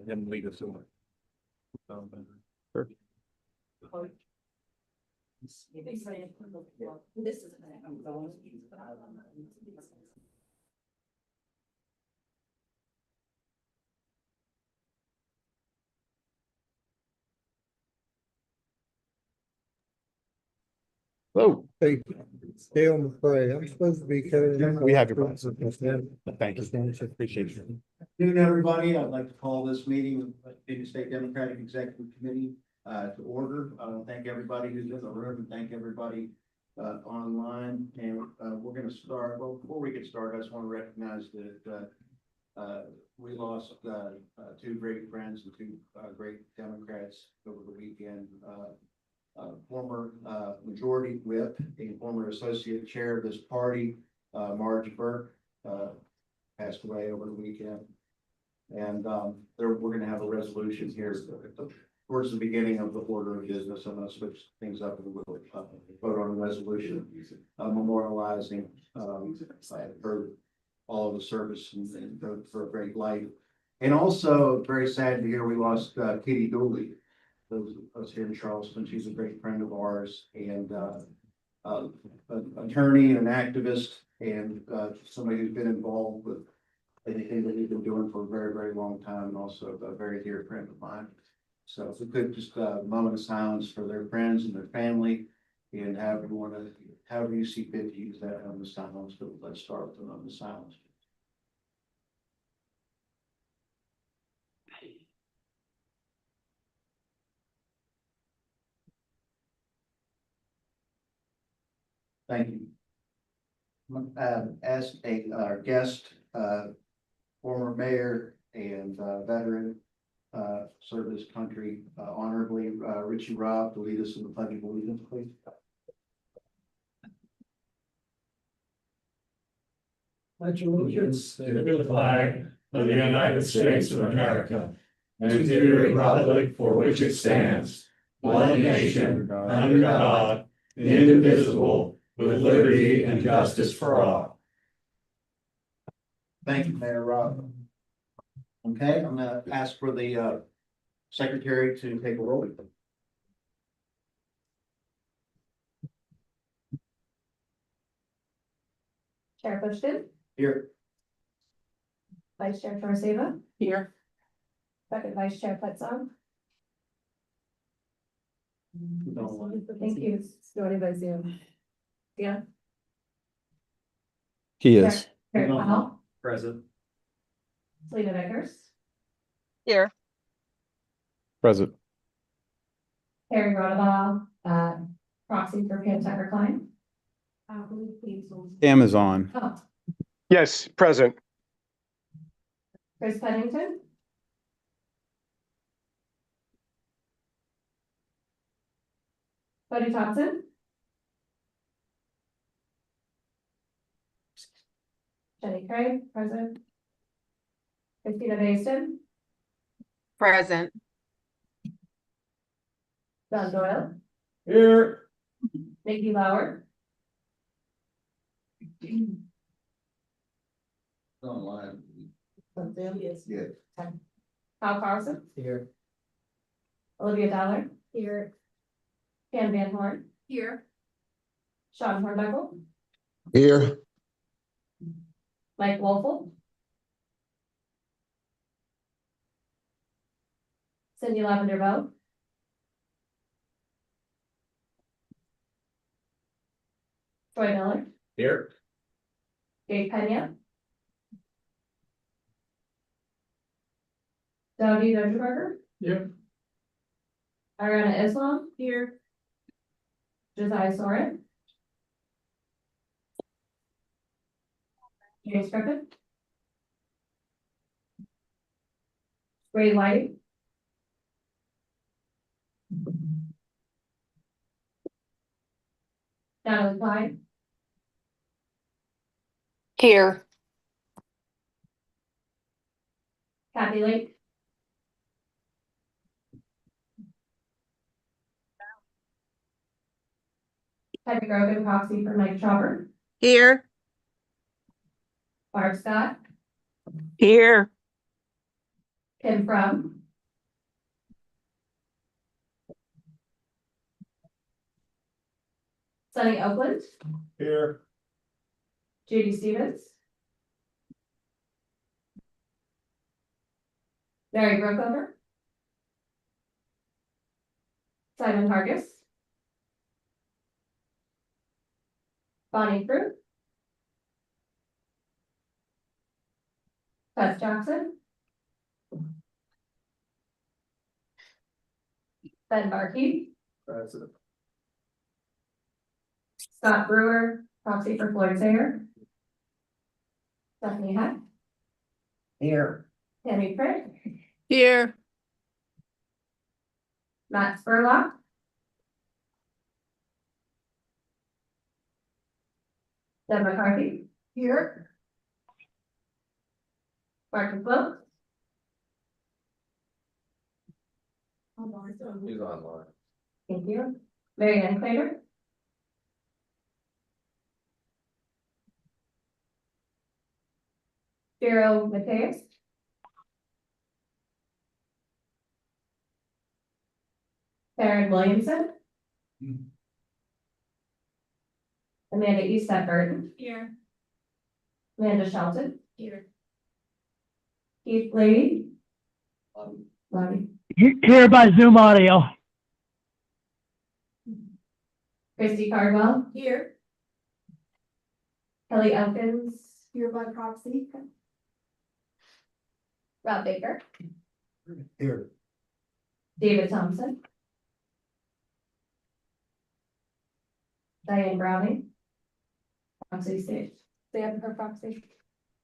him lead us in. Sure. This is. Hello. Hey, Dale McCray, I'm supposed to be carrying. We have your plans. Thank you. Appreciate you. Good evening, everybody. I'd like to call this meeting of the Virginia State Democratic Executive Committee to order. Thank everybody who's in the room and thank everybody online. And we're going to start. Well, before we get started, I just want to recognize that we lost two great friends and two great Democrats over the weekend. Former majority whip and former associate chair of this party, Marge Burke, passed away over the weekend. And we're going to have a resolution here towards the beginning of the order of business. I'm going to switch things up and we'll vote on a resolution memorializing for all of the service and for a great life. And also very sad to hear we lost Katie Dooley. Those of us here in Charleston, she's a great friend of ours and an attorney and an activist and somebody who's been involved with anything that we've been doing for a very, very long time and also a very dear friend of mine. So if we could just a moment of silence for their friends and their family and however you see fit to use that moment of silence, but let's start with a moment of silence. Thank you. As our guest, former mayor and veteran, served this country honorably, Richie Robb, to lead us in the Pledge of Allegiance, please. Pledge allegiance to the flag of the United States of America and to the republic for which it stands, one nation, under God, indivisible, with liberty and justice for all. Thank you, Mayor Robb. Okay, I'm gonna ask for the secretary to take a roll. Chair Bushton, Here. Vice Chair Torreseva, Here. Second Vice Chair Petzon. Thank you. Joining by Zoom. Yeah. He is. Chair Powell, Present. Selena Vickers, Here. Present. Harry Rodabaugh, proxy for Pam Tucker Klein. Amazon. Oh, Yes, present. Chris Pennington. Buddy Thompson. Jenny Craig, present. Christina Baston, Present. John Doyle, Here. Nikki Lauer, Online. Yes. Yeah. Kyle Carlson, Here. Olivia Dollar, here. Pam Van Horn, here. Sean Hornbuckle, Here. Mike Wolfle, Cindy Lavender Bowe, Troy Miller, Here. Dave Pena, Dowdy Dunderberger, Yep. Ariana Islam, here. Josiah Soren, James Griffin, Ray White, Natalie Clyde, Here. Kathy Lake, Heather Grogan, proxy for Mike Chopper, Here. Barb Scott, Here. Kim From, Sunny Oakland, Here. Judy Stevens. Mary Brookover. Simon Hargis. Bonnie Crew. Tess Jackson. Ben Barkey. Present. Scott Brewer, proxy for Floyd Sayer. Stephanie Heck. Here. Tammy Pritt. Here. Matt Spurlock. Deb McCarthy. Here. Martin Quill. He's online. Thank you. Mary Ann Claytor. Vero Mateus. Karen Williamson. Amanda Eastside Burton. Here. Amanda Shelton. Here. Keith Lady. Lottie. Here by Zoom audio. Christy Cardwell. Here. Kelly Elkins. Here by proxy. Rob Baker. Here. David Thompson. Diane Browning. Proxy stage. They have her proxy.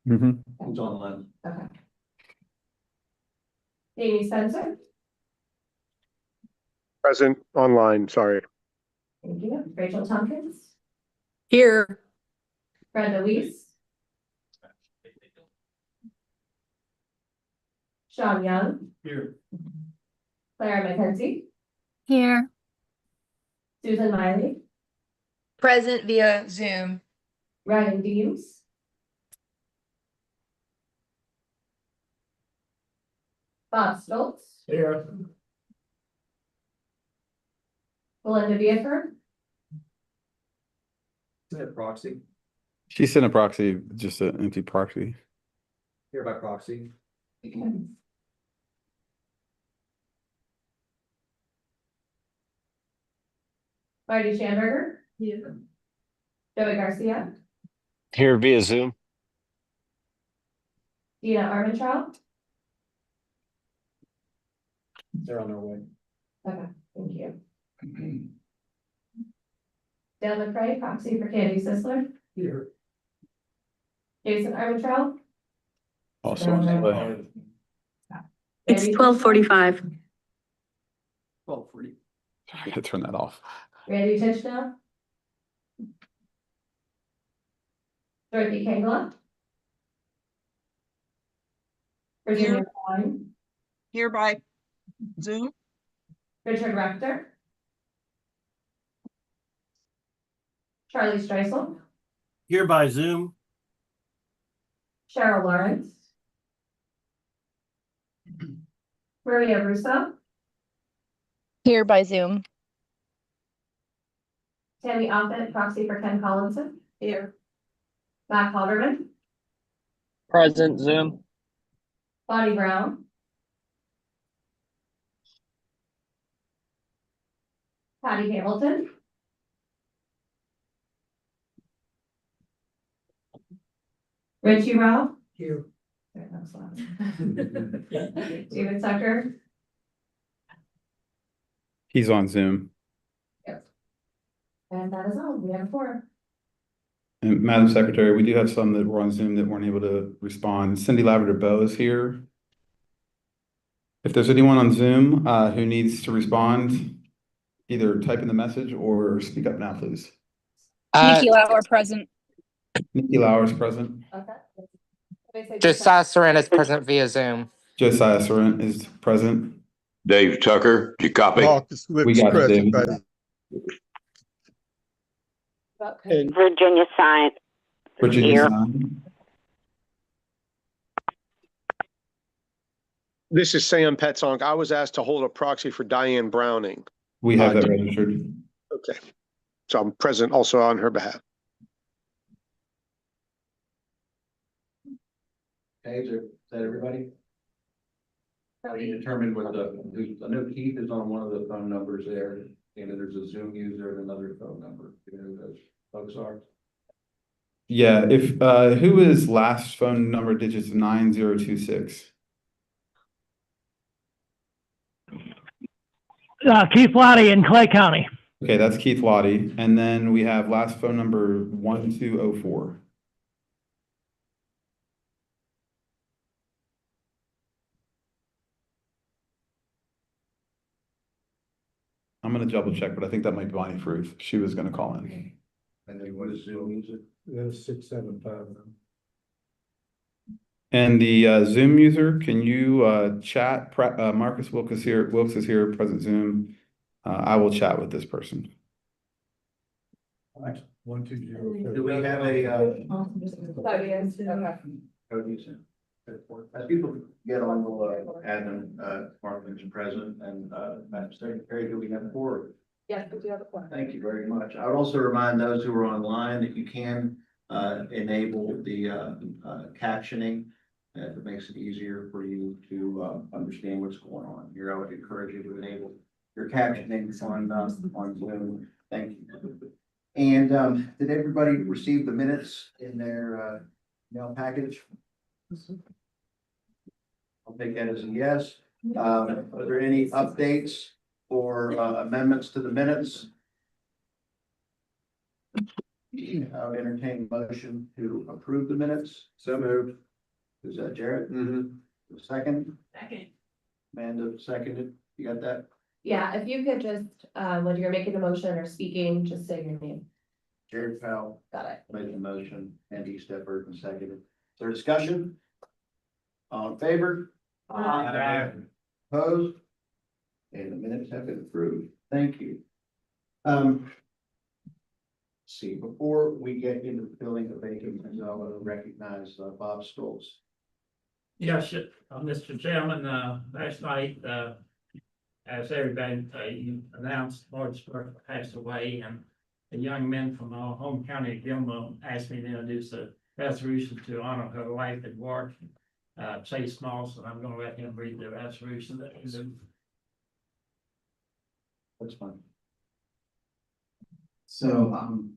Mm-hmm. Who's online? Okay. Amy Spencer. Present online, sorry. Thank you. Rachel Tompkins. Here. Brenda Weiss. Sean Young. Here. Clara McKenzie. Here. Susan Miley. Present via Zoom. Ryan Deems. Bob Stoltz. Here. Belinda Biaford. Is it proxy? She sent a proxy, just an empty proxy. Here by proxy. Marty Schamberger. Here. Joey Garcia. Here via Zoom. Dina Armentrout. They're on their way. Okay, thank you. Dale McCray, proxy for Candy Sisler. Here. Jason Armentrout. Also on the way. It's 12:45. 12:40. I gotta turn that off. Randy Titchnell. Dorothy Kangela. Virginia Klein. Here by Zoom. Richard Rector. Charlie Streisel. Here by Zoom. Cheryl Lawrence. Maria Russo. Here by Zoom. Tammy Offit, proxy for Ken Collinson. Here. Matt Halderman. Present Zoom. Bonnie Brown. Patty Hamilton. Richie Ralph. Here. Sorry, that was loud. David Tucker. He's on Zoom. And that is all. We have 4. And Madam Secretary, we do have some that were on Zoom that weren't able to respond. Cindy Lavender Bow is here. If there's anyone on Zoom who needs to respond, either type in the message or speak up now, please. Nikki Lauer present. Nikki Lauer is present. Okay. Josiah Saran is present via Zoom. Josiah Sarent is present. Dave Tucker, do you copy? Marcus We Lips got it, present. David. And Virginia Science. Virginia Here. Stein. This is Sam Petzonk. I was asked to hold a proxy for Diane Browning. We have that registered. Okay. So I'm present also on her behalf. Okay, is that everybody? We determined what I know Keith is on one of the phone numbers there, and then there's a Zoom user and another phone number. You know who those folks are? Yeah, if, who is last phone number digits 9026? Keith Lottie in Clay County. Okay, that's Keith Lottie. And then we have last phone number 1204. I'm gonna double check, but I think that might be Bonnie Fruth. She was gonna call in. And then what is Zoom user? That's 675. And the Zoom user, can you chat? Marcus Wilkes is here, present Zoom. I will chat with this person. All right. 120. Do we have a Okay. code user? As people get on the admin, Mark is present, and Madam Secretary, do we have four? Yes, we do have a point. Thank you very much. I would also remind those who are online that you can enable the captioning. If it makes it easier for you to understand what's going on here, I would encourage you to enable your captioning on Zoom. Thank you. And did everybody receive the minutes in their mail package? I'll take that as a yes. Are there any updates or amendments to the minutes? I would entertain a motion to approve the minutes. So moved. Is that Jared? Mm-hmm. Second, Second. Amanda seconded. You got that? Yeah, if you could just, when you're making a motion or speaking, just say your name. Jared Powell Got it. made the motion, Andy Stepford and seconded. Is there discussion? All in favor? Opposed? And the minutes have been approved. Thank you. See, before we get into filling the vacancies, I want to recognize Bob Stolz. Yes, Mr. Chairman, last night, as everybody, you announced Marge Burke passed away, and a young man from our home county of Gilmore asked me to introduce a resolution to honor her life and work. Chase Moss, and I'm gonna let him read the resolution that he's in. That's fine. So,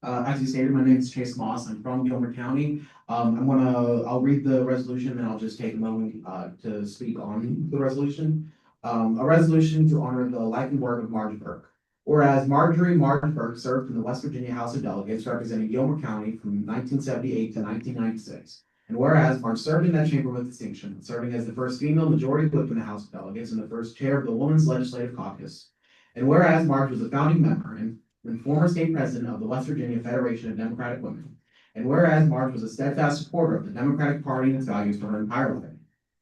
as you stated, my name is Chase Moss. I'm from Gilmer County. I'll read the resolution and I'll just take a moment, to speak on the resolution. A resolution to honor the life and work of Marge Burke. Whereas Marjorie Marge Burke served in the West Virginia House of Delegates representing Gilmer County from 1978 to 1996. And whereas Marge served in that chamber with distinction, serving as the first female majority whip in the House of Delegates and the first chair of the Women's Legislative Caucus. And whereas Marge was a founding member and former state president of the West Virginia Federation of Democratic Women. And whereas Marge was a steadfast supporter of the Democratic Party and its values for her entire life.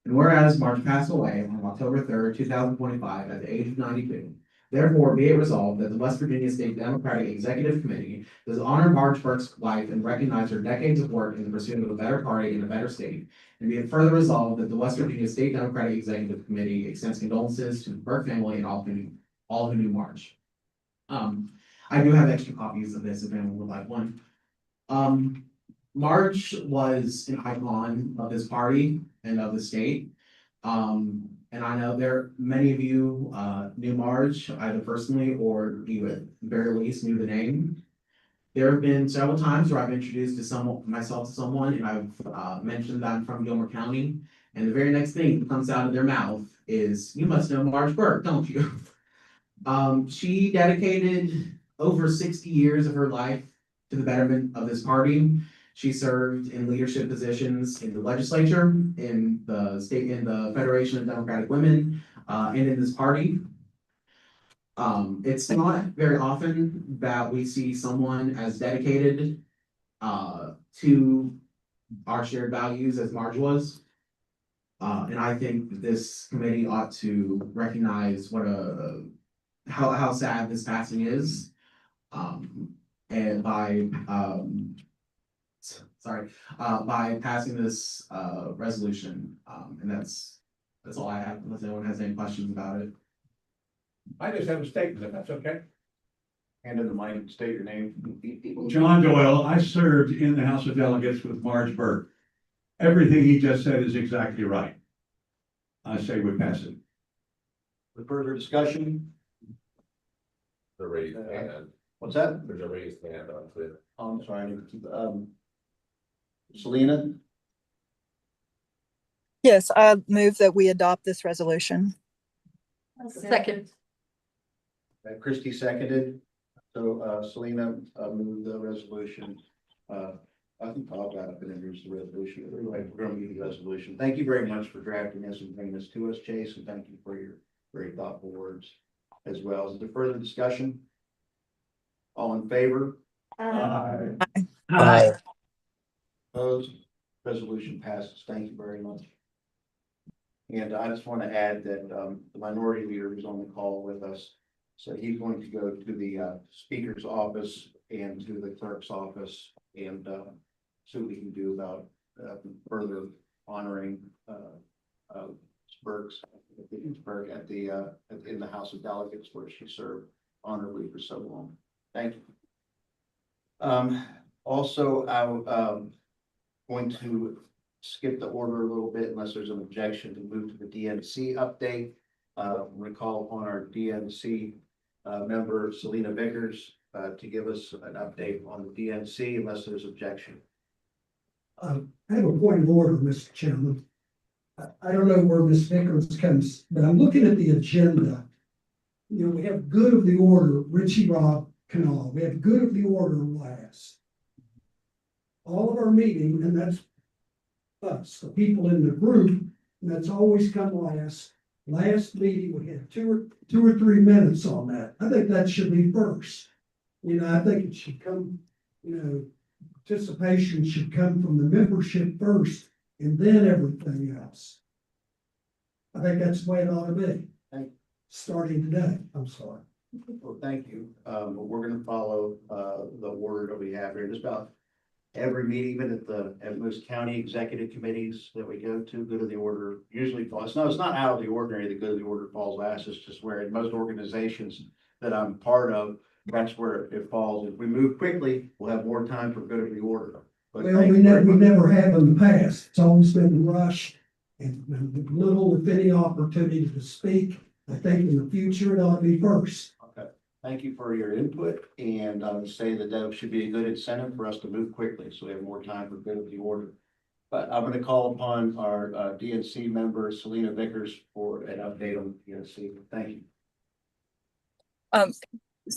And whereas Marge passed away on October 3rd, 2025 at the age of 92. Therefore, be it resolved that the West Virginia State Democratic Executive Committee does honor Marge Burke's life and recognize her decades of work in the pursuit of a better party and a better state. And be it further resolved that the West Virginia State Democratic Executive Committee extends condolences to the Burke family and all who knew Marge. I do have extra copies of this if anyone would like one. Marge was an icon of this party and of the state. And I know many of you knew Marge either personally or you at the very least knew the name. There have been several times where I've introduced myself to someone and I've mentioned that I'm from Gilmer County. And the very next thing that comes out of their mouth is, "You must know Marge Burke, don't you?" She dedicated over 60 years of her life to the betterment of this party. She served in leadership positions in the legislature, in the state, in the Federation of Democratic Women, and in this party. It's not very often that we see someone as dedicated to our shared values as Marge was. And I think that this committee ought to recognize how sad this passing is. And by passing this resolution. And that's all I have, unless anyone has any questions about it. I just have a statement, if that's okay. Hand in the mic and state your name. John Doyle, I served in the House of Delegates with Marge Burke. Everything he just said is exactly right. I say we pass it. With further discussion, The raised hand, what's that? there's a raised hand on Twitter. Oh, I'm sorry. Selena, Yes, I move that we adopt this resolution. Second. Christie seconded. So, Selena, moved the resolution. I think Bob got up and introduced the resolution. Anyway, we're gonna move the resolution. Thank you very much for drafting this and bringing this to us, Chase, and thank you for your very thoughtful words as well. Is there further discussion? All in favor? Aye. Opposed? Resolution passes. Thank you very much. And I just want to add that the minority leader is on the call with us. So he's going to go to the speaker's office and to the clerk's office and see what we can do about further honoring Burke's in the House of Delegates where she served honorably for so long. Thank you. Also, I'm going to skip the order a little bit unless there's an objection to move to the DNC update. I'm going to call upon our DNC member Selena Vickers to give us an update on the DNC unless there's objection. I have a point of order, Mr. Chairman. I don't know where Ms. Vickers comes, but I'm looking at the agenda. You know, we have good of the order, Richie Rob Canal. We have good of the order last. All of our meeting, and that's us, the people in the group, and that's always come last. Last meeting, we had two or three minutes on that. I think that should be first. You know, I think it should come, you know, participation should come from the membership first and then everything else. I think that's the way it ought to be. Starting today, I'm sorry. Well, thank you. But we're going to follow the order that we have here. Just about every meeting, even at most county executive committees that we go to, good of the order usually falls. No, it's not out of the ordinary that good of the order falls last. It's just where in most organizations that I'm part of, that's where it falls. If we move quickly, we'll have more time for good of the order. But Well, we never have in the past. It's always been rushed and little, if any, opportunity to speak. I think in the future, it ought to be first. Okay, thank you for your input, and I would say that that should be a good incentive for us to move quickly, so we have more time for good of the order. But I'm going to call upon our DNC member, Selena Vickers, for an update on the DNC. Thank you.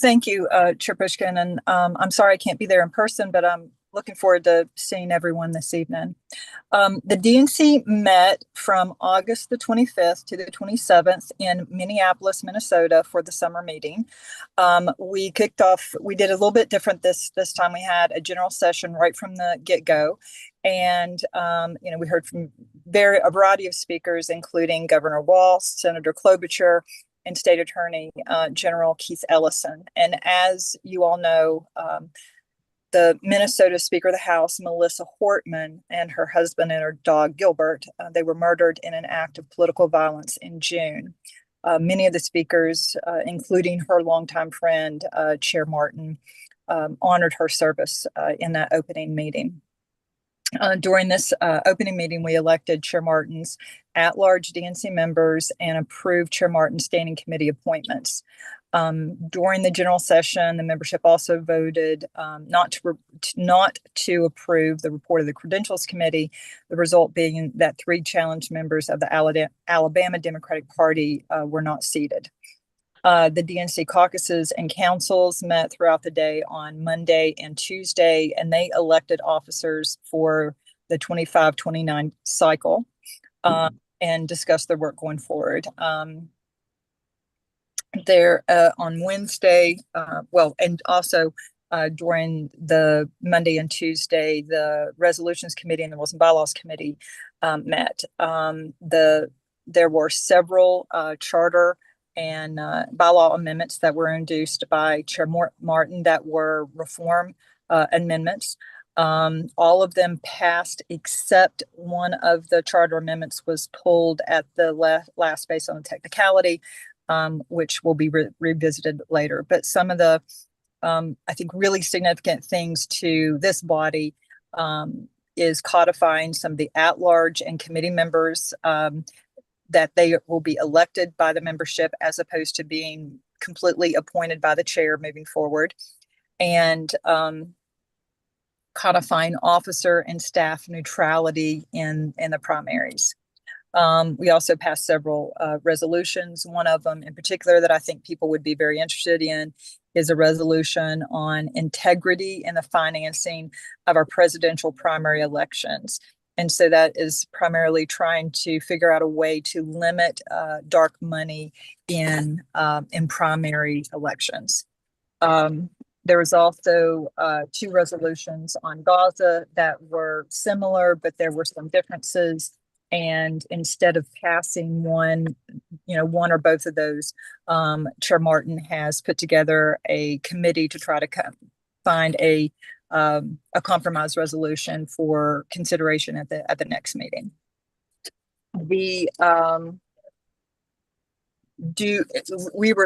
Thank you, Chair Pushkin, and I'm sorry I can't be there in person, but I'm looking forward to seeing everyone this evening. The DNC met from August the 25th to the 27th in Minneapolis, Minnesota for the summer meeting. We kicked off, we did a little bit different this time. We had a general session right from the get-go. And, you know, we heard from a variety of speakers, including Governor Walz, Senator Klobuchar, and State Attorney General Keith Ellison. And as you all know, the Minnesota Speaker of the House, Melissa Hortman, and her husband and her dog, Gilbert, they were murdered in an act of political violence in June. Many of the speakers, including her longtime friend, Chair Martin, honored her service in that opening meeting. During this opening meeting, we elected Chair Martin's at-large DNC members and approved Chair Martin's standing committee appointments. During the general session, the membership also voted not to approve the report of the Credentials Committee, the result being that 3 challenged members of the Alabama Democratic Party were not seated. The DNC caucuses and councils met throughout the day on Monday and Tuesday, and they elected officers for the 25-29 cycle and discussed their work going forward. There on Wednesday, and also during the Monday and Tuesday, the Resolutions Committee and the Rules and Bylaws Committee met. There were several charter and bylaw amendments that were introduced by Chair Martin that were reform amendments. All of them passed except one of the charter amendments was pulled at the last based on a technicality, which will be revisited later. But some of the I think, really significant things to this body is codifying some of the at-large and committee members that they will be elected by the membership as opposed to being completely appointed by the chair moving forward, and codifying officer and staff neutrality in the primaries. We also passed several resolutions. One of them in particular that I think people would be very interested in is a resolution on integrity in the financing of our presidential primary elections. And so that is primarily trying to figure out a way to limit dark money in primary elections. There was also 2 resolutions on Gaza that were similar, but there were some differences. And instead of passing one or both of those, Chair Martin has put together a committee to try to find a compromise resolution for consideration at the next meeting. We were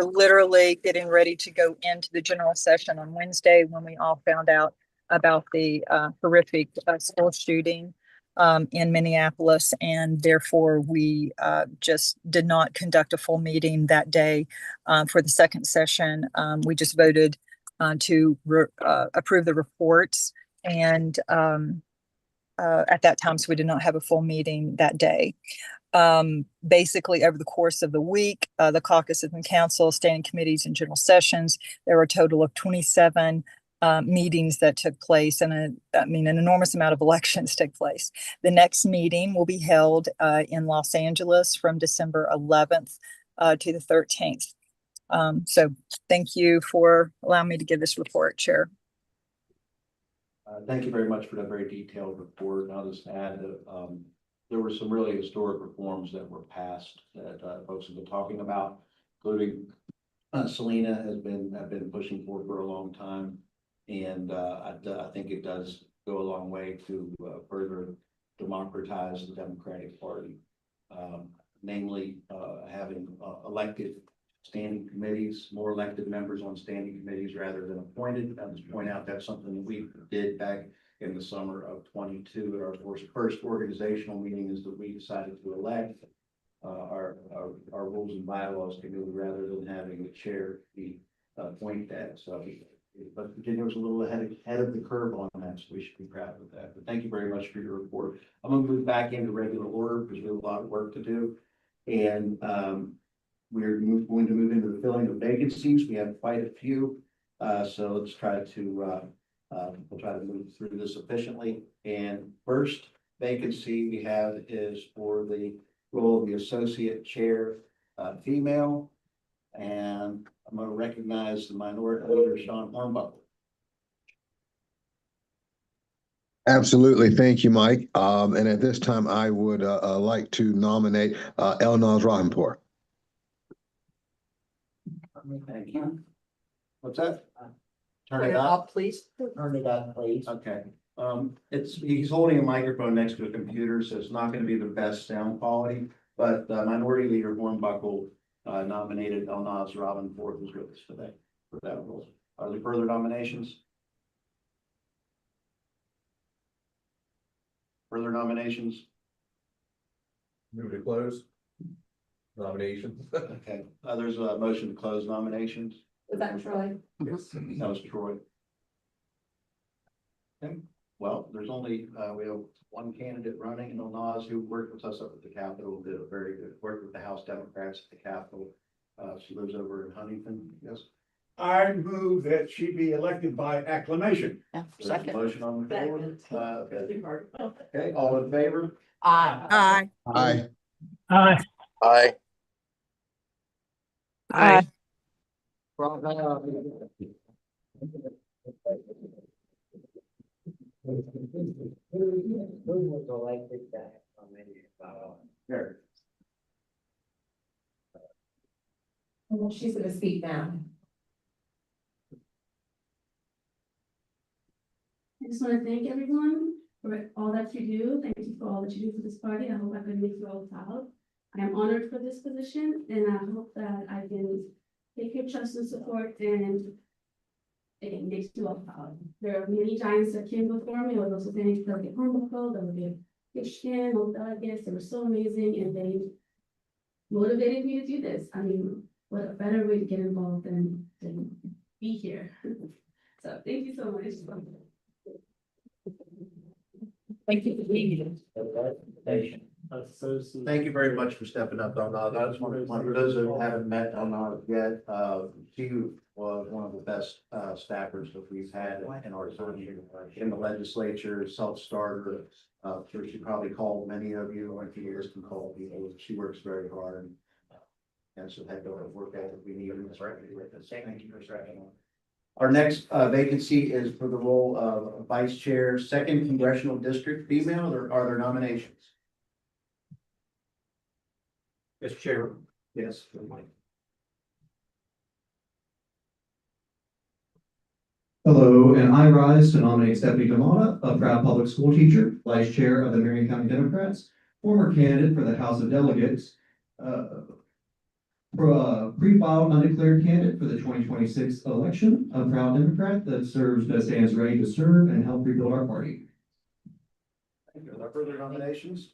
literally getting ready to go into the general session on Wednesday when we all found out about the horrific school shooting in Minneapolis, and therefore we just did not conduct a full meeting that day for the second session. We just voted to approve the reports, and at that time, so we did not have a full meeting that day. Basically, over the course of the week, the caucuses and council, standing committees, and general sessions, there were a total of 27 meetings that took place, and an enormous amount of elections took place. The next meeting will be held in Los Angeles from December 11th to the 13th. So thank you for allowing me to give this report, Chair. Thank you very much for that very detailed report. And I'll just add that there were some really historic reforms that were passed that folks have been talking about, including Selena have been pushing for a long time. And I think it does go a long way to further democratize the Democratic Party, namely having elected standing committees, more elected members on standing committees rather than appointed. I'll just point out that's something that we did back in the summer of 22 at our first organizational meeting, is that we decided to elect our rules and bylaws committee rather than having the chair be appointed that. So, but Virginia was a little ahead of the curve on that, so we should be proud of that. But thank you very much for your report. I'm going to move back into regular order because we have a lot of work to do, and we're going to move into the filling of vacancies. We have quite a few, so let's try to we'll try to move through this efficiently. And first vacancy we have is for the role of the associate chair, female, and I'm going to recognize the minority leader, Sean Hornbuckle. Absolutely. Thank you, Mike. And at this time, I would like to nominate Elnaz Rahimpour. Thank you. What's that? Turn it up, please. Turn it up, please. Okay. He's holding a microphone next to a computer, so it's not going to be the best sound quality. But Minority Leader Hornbuckle nominated Elnaz Rahimpour, who's with us today for that role. Are there further nominations? Further nominations? Move to close nominations. Okay. There's a motion to close nominations. Was that Troy? Yes. That was Troy. Okay. Well, there's only we have one candidate running, and Elnaz, who worked with us up at the Capitol, did a very good work with the House Democrats at the Capitol. She lives over in Huntington. Yes. I move that she be elected by acclamation. There's a motion on the floor. Okay. All in favor? Aye. Aye. Aye. Aye. Aye. There. Well, she's going to speak now. I just want to thank everyone for all that you do. Thank you for all that you do for this party. I hope I can make you all proud. I am honored for this position, and I hope that I can take your trust and support and it makes you all proud. There are many giants that came before me, I was also saying to the Hornbuckle, there were the Kitchen, all delegates, they were so amazing, and they motivated me to do this. I mean, what a better way to get involved than be here. So thank you so much. Thank you for being here. Thank you very much for stepping up, Elnaz. I just want to, for those who haven't met Elnaz yet, she was one of the best staffers that we've had in our time in the legislature, self-starter. Sure, she probably called many of you, and she just can call people. She works very hard. And so that work ethic we need in this record with us. Thank you for stepping on. Our next vacancy is for the role of vice chair, second congressional district female. Are there nominations? Mr. Chair. Yes. Hello, and I rise to nominate Stephanie Damata, a proud public school teacher, vice chair of the Marion County Democrats, former candidate for the House of Delegates, pre-filed undeclared candidate for the 2026 election, a proud Democrat that stands ready to serve and help rebuild our party. Thank you. Are there further nominations?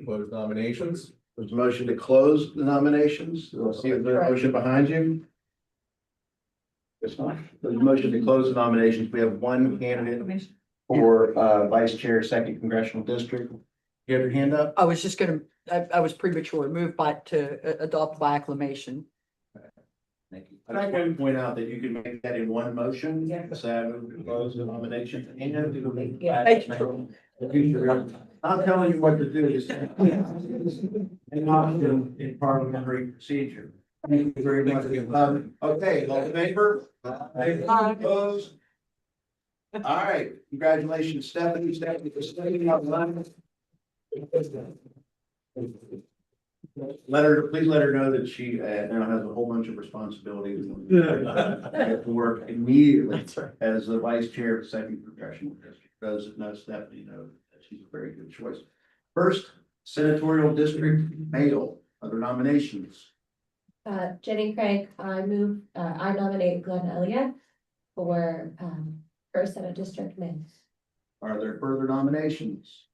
Close nominations. There's a motion to close the nominations. We'll see if there's a motion behind you. It's fine. There's a motion to close the nominations. We have one candidate for vice chair, second congressional district. You have your hand up? I was just gonna, I was premature, move back to adopt by acclamation. Thank you. I just want to point out that you can make that in one motion. So I move to close the nomination. I'm telling you what to do. And not in parliamentary procedure. Thank you very much. Okay, all in favor? Opposed? All right, congratulations, Stephanie. Stephanie for staying out line. Please let her know that she now has a whole bunch of responsibilities. To work immediately as the vice chair of the second congressional district. Those that know Stephanie know that she's a very good choice. First senatorial district male. Other nominations. Jenny Craig, I nominate Glenn Elliott for, first Senate District male. Are there further nominations?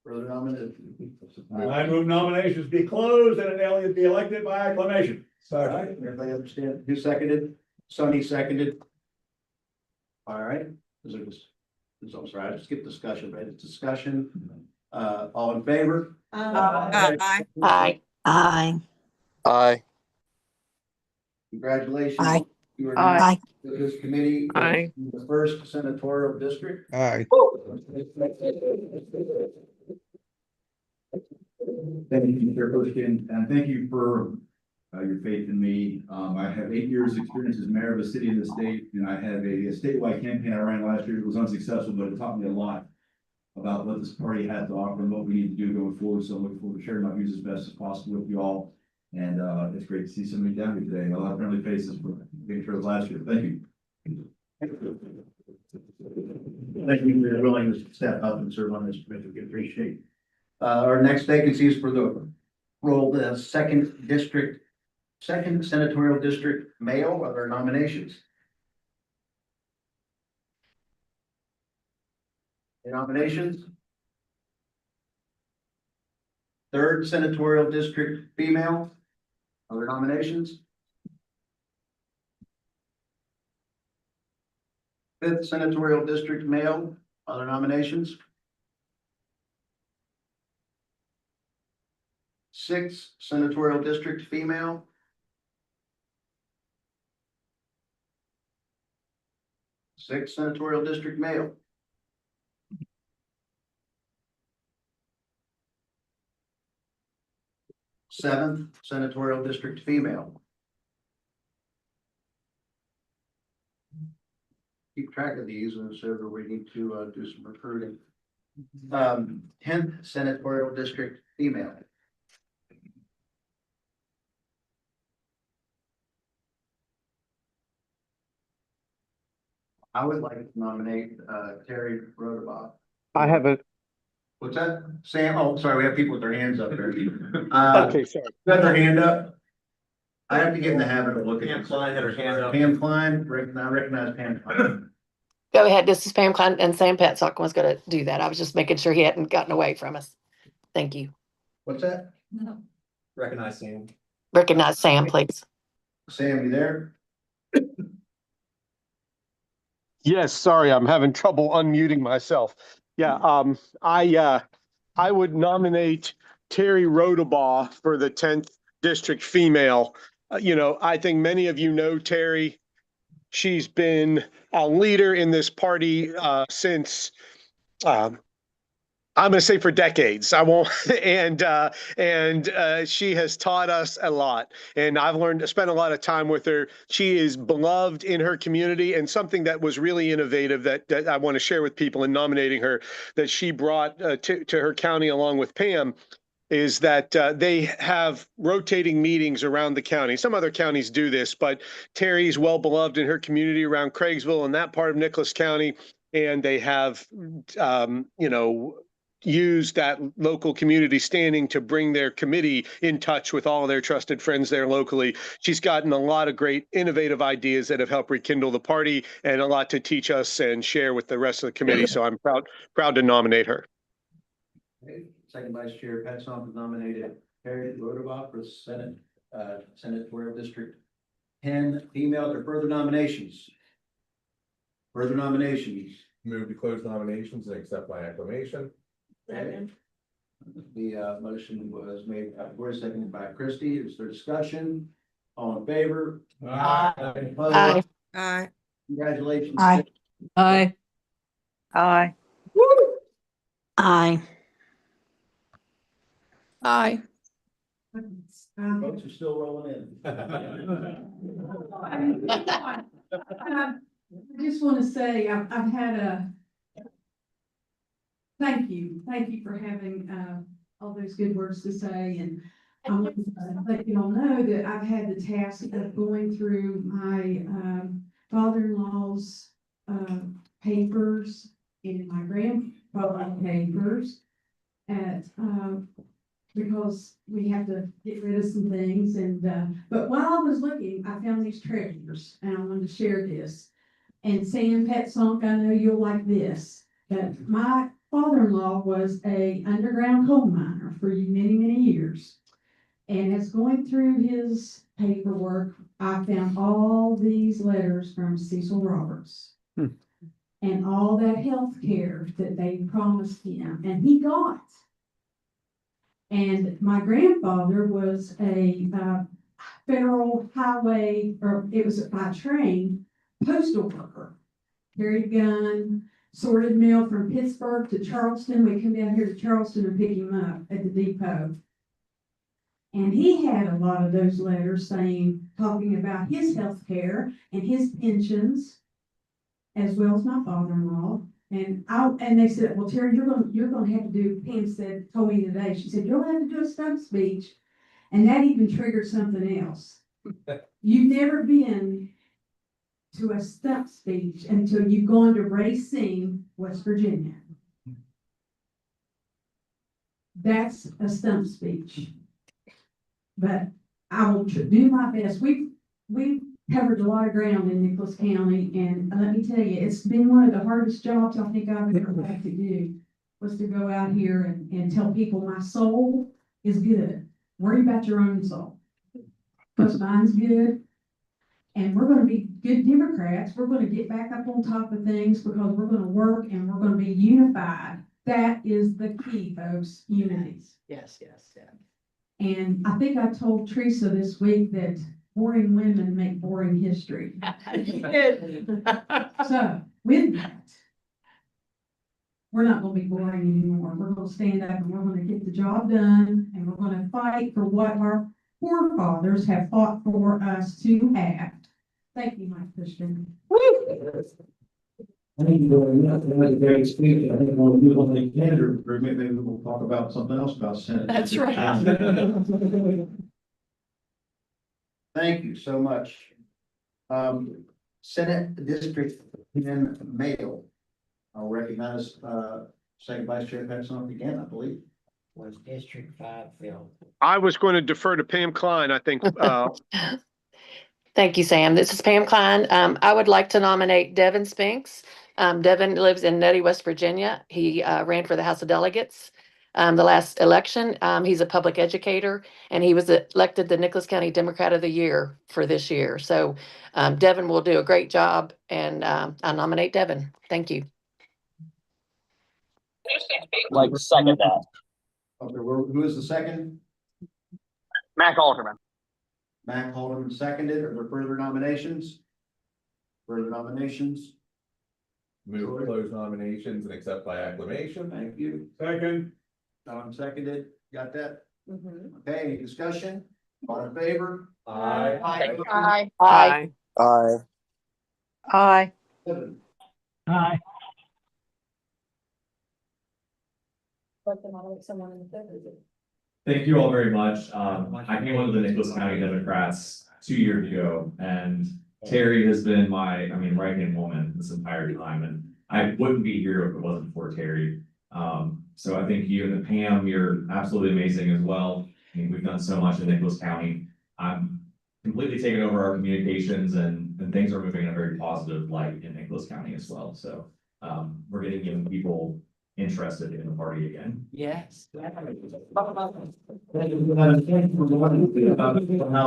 Further nominations? I move nominations be closed and an Elliott be elected by acclamation. All right, everybody understand? Who seconded? Sonny seconded. All right, I'm sorry, I just skip discussion, right? It's discussion. All in favor? Aye. Aye. Aye. Congratulations. Aye. You are Aye. now to this committee. Aye. The first senatorial district. Aye. Thank you, Mr. Bushkin, and thank you for your faith in me. I have 8 years experience as mayor of a city in the state, and I have a statewide campaign I ran last year. It was unsuccessful, but it taught me a lot about what this party had to offer and what we need to do going forward. So I'm looking forward to sharing my views as best as possible with you all. And it's great to see so many down here today. A lot of friendly faces for being sure last year. Thank you. Thank you for your willingness to step up and serve on this committee. We appreciate. Our next vacancy is for the role of the second senatorial district male. Are there nominations? Any nominations? Third senatorial district female. Other nominations? Fifth senatorial district male. Other nominations? Sixth senatorial district female. Sixth senatorial district male. Seventh senatorial district female. Keep track of these and so that we need to do some recruiting. 10th senatorial district female. I would like to nominate Terry Rodaboff. I have a What's that? Sam, oh, sorry, we have people with their hands up there. Okay, sorry. Got their hand up? I have to get in the habit of looking. Pam Klein had her hand up. Pam Klein, I recognize Pam Klein. Go ahead, this is Pam Klein, and Sam Petzock was gonna do that. I was just making sure he hadn't gotten away from us. Thank you. What's that? Recognize Sam. Recognize Sam, please. Sam, you there? Yes, sorry, I'm having trouble unmuting myself. Yeah, I would nominate Terry Rodabaugh for the 10th District Female. I think many of you know Terry. She's been a leader in this party since I'm going to say for decades. I won't, and she has taught us a lot. And I've spent a lot of time with her. She is beloved in her community, and something that was really innovative that I want to share with people in nominating her, that she brought to her county along with Pam, is that they have rotating meetings around the county. Some other counties do this, but Terry's well beloved in her community around Craigsville and that part of Nicholas County, and they have, use that local community standing to bring their committee in touch with all of their trusted friends there locally. She's gotten a lot of great innovative ideas that have helped rekindle the party and a lot to teach us and share with the rest of the committee. So I'm proud to nominate her. Okay. Second Vice Chair Pat Song has nominated Terry Rodabaugh for Senatorial District 10 female. Or further nominations? Further nominations? Move to close nominations and accept by acclamation. The motion was made by Gloria, seconded by Christie. Is there discussion? All in favor? Aye. Opposed? Aye. Aye. Congratulations. Aye. Aye. Aye. Aye. Aye. Votes are still rolling in. I just want to say, I've had thank you for having, all those good words to say, and I want to let you all know that I've had the task of going through my, father-in-law's, papers and my grandfather's papers because we have to get rid of some things, and, but while I was looking, I found these treasures, and I wanted to share this. And Sam Petzock, I know you'll like this, but my father-in-law was a underground coal miner for many, many years. And as going through his paperwork, I found all these letters from Cecil Roberts. And all that health care that they promised him, and he got. And my grandfather was a federal highway, or it was by train, postal worker. Carried a gun, sorted mail from Pittsburgh to Charleston. We come down here to Charleston and pick him up at the depot. And he had a lot of those letters talking about his health care and his pensions, as well as my father-in-law. And they said, well, Terry, you're gonna have to do, Pam told me today, she said, you'll have to do a stump speech. And that even triggered something else. You've never been to a stump speech until you've gone to Racine, West Virginia. That's a stump speech. But I will do my best. We've covered a lot of ground in Nicholas County, and let me tell you, it's been one of the hardest jobs I think I've ever had to do, was to go out here and tell people my soul is good. Worry about your own soul, because mine's good. And we're going to be good Democrats. We're going to get back up on top of things because we're going to work and we're going to be unified. That is the key, folks, unities. Yes, yes, yes. And I think I told Teresa this week that boring women make boring history. So with that, we're not going to be boring anymore. We're going to stand up and we're going to get the job done, and we're going to fight for what our forefathers have fought for us to have. Thank you, Mike Christian. Thank you very much. That was a great speech. I think we'll move on to the candidate agreement. Maybe we'll talk about something else about Senate. That's right. Thank you so much. Senate District 10 male. I'll recognize Second Vice Chair Petzoff again, I believe. Was District 5 filled? I was going to defer to Pam Klein, I think. Thank you, Sam. This is Pam Klein. I would like to nominate Devin Spinks. Devin lives in Nettie, West Virginia. He ran for the House of Delegates the last election. He's a public educator, and he was elected the Nicholas County Democrat of the Year for this year. So Devin will do a great job, and I nominate Devin. Thank you. Like second that. Okay, who is the second? Mac Alderman. Mac Alderman seconded. Are there further nominations? Further nominations? Move to close nominations and accept by acclamation. Thank you. Second. Tom seconded. Got that? Mhm. Okay, any discussion? All in favor? Aye. Aye. Aye. Aye. Aye. Aye. Like to nominate someone in the third. Thank you all very much. I came on to the Nicholas County Democrats 2 years ago, and Terry has been my, right-hand woman this entire time, and I wouldn't be here if it wasn't for Terry. So I think you and Pam, you're absolutely amazing as well. I mean, we've done so much in Nicholas County. I'm completely taken over our communications, and things are moving in a very positive light in Nicholas County as well. So we're getting young people interested in the party again. Yes. House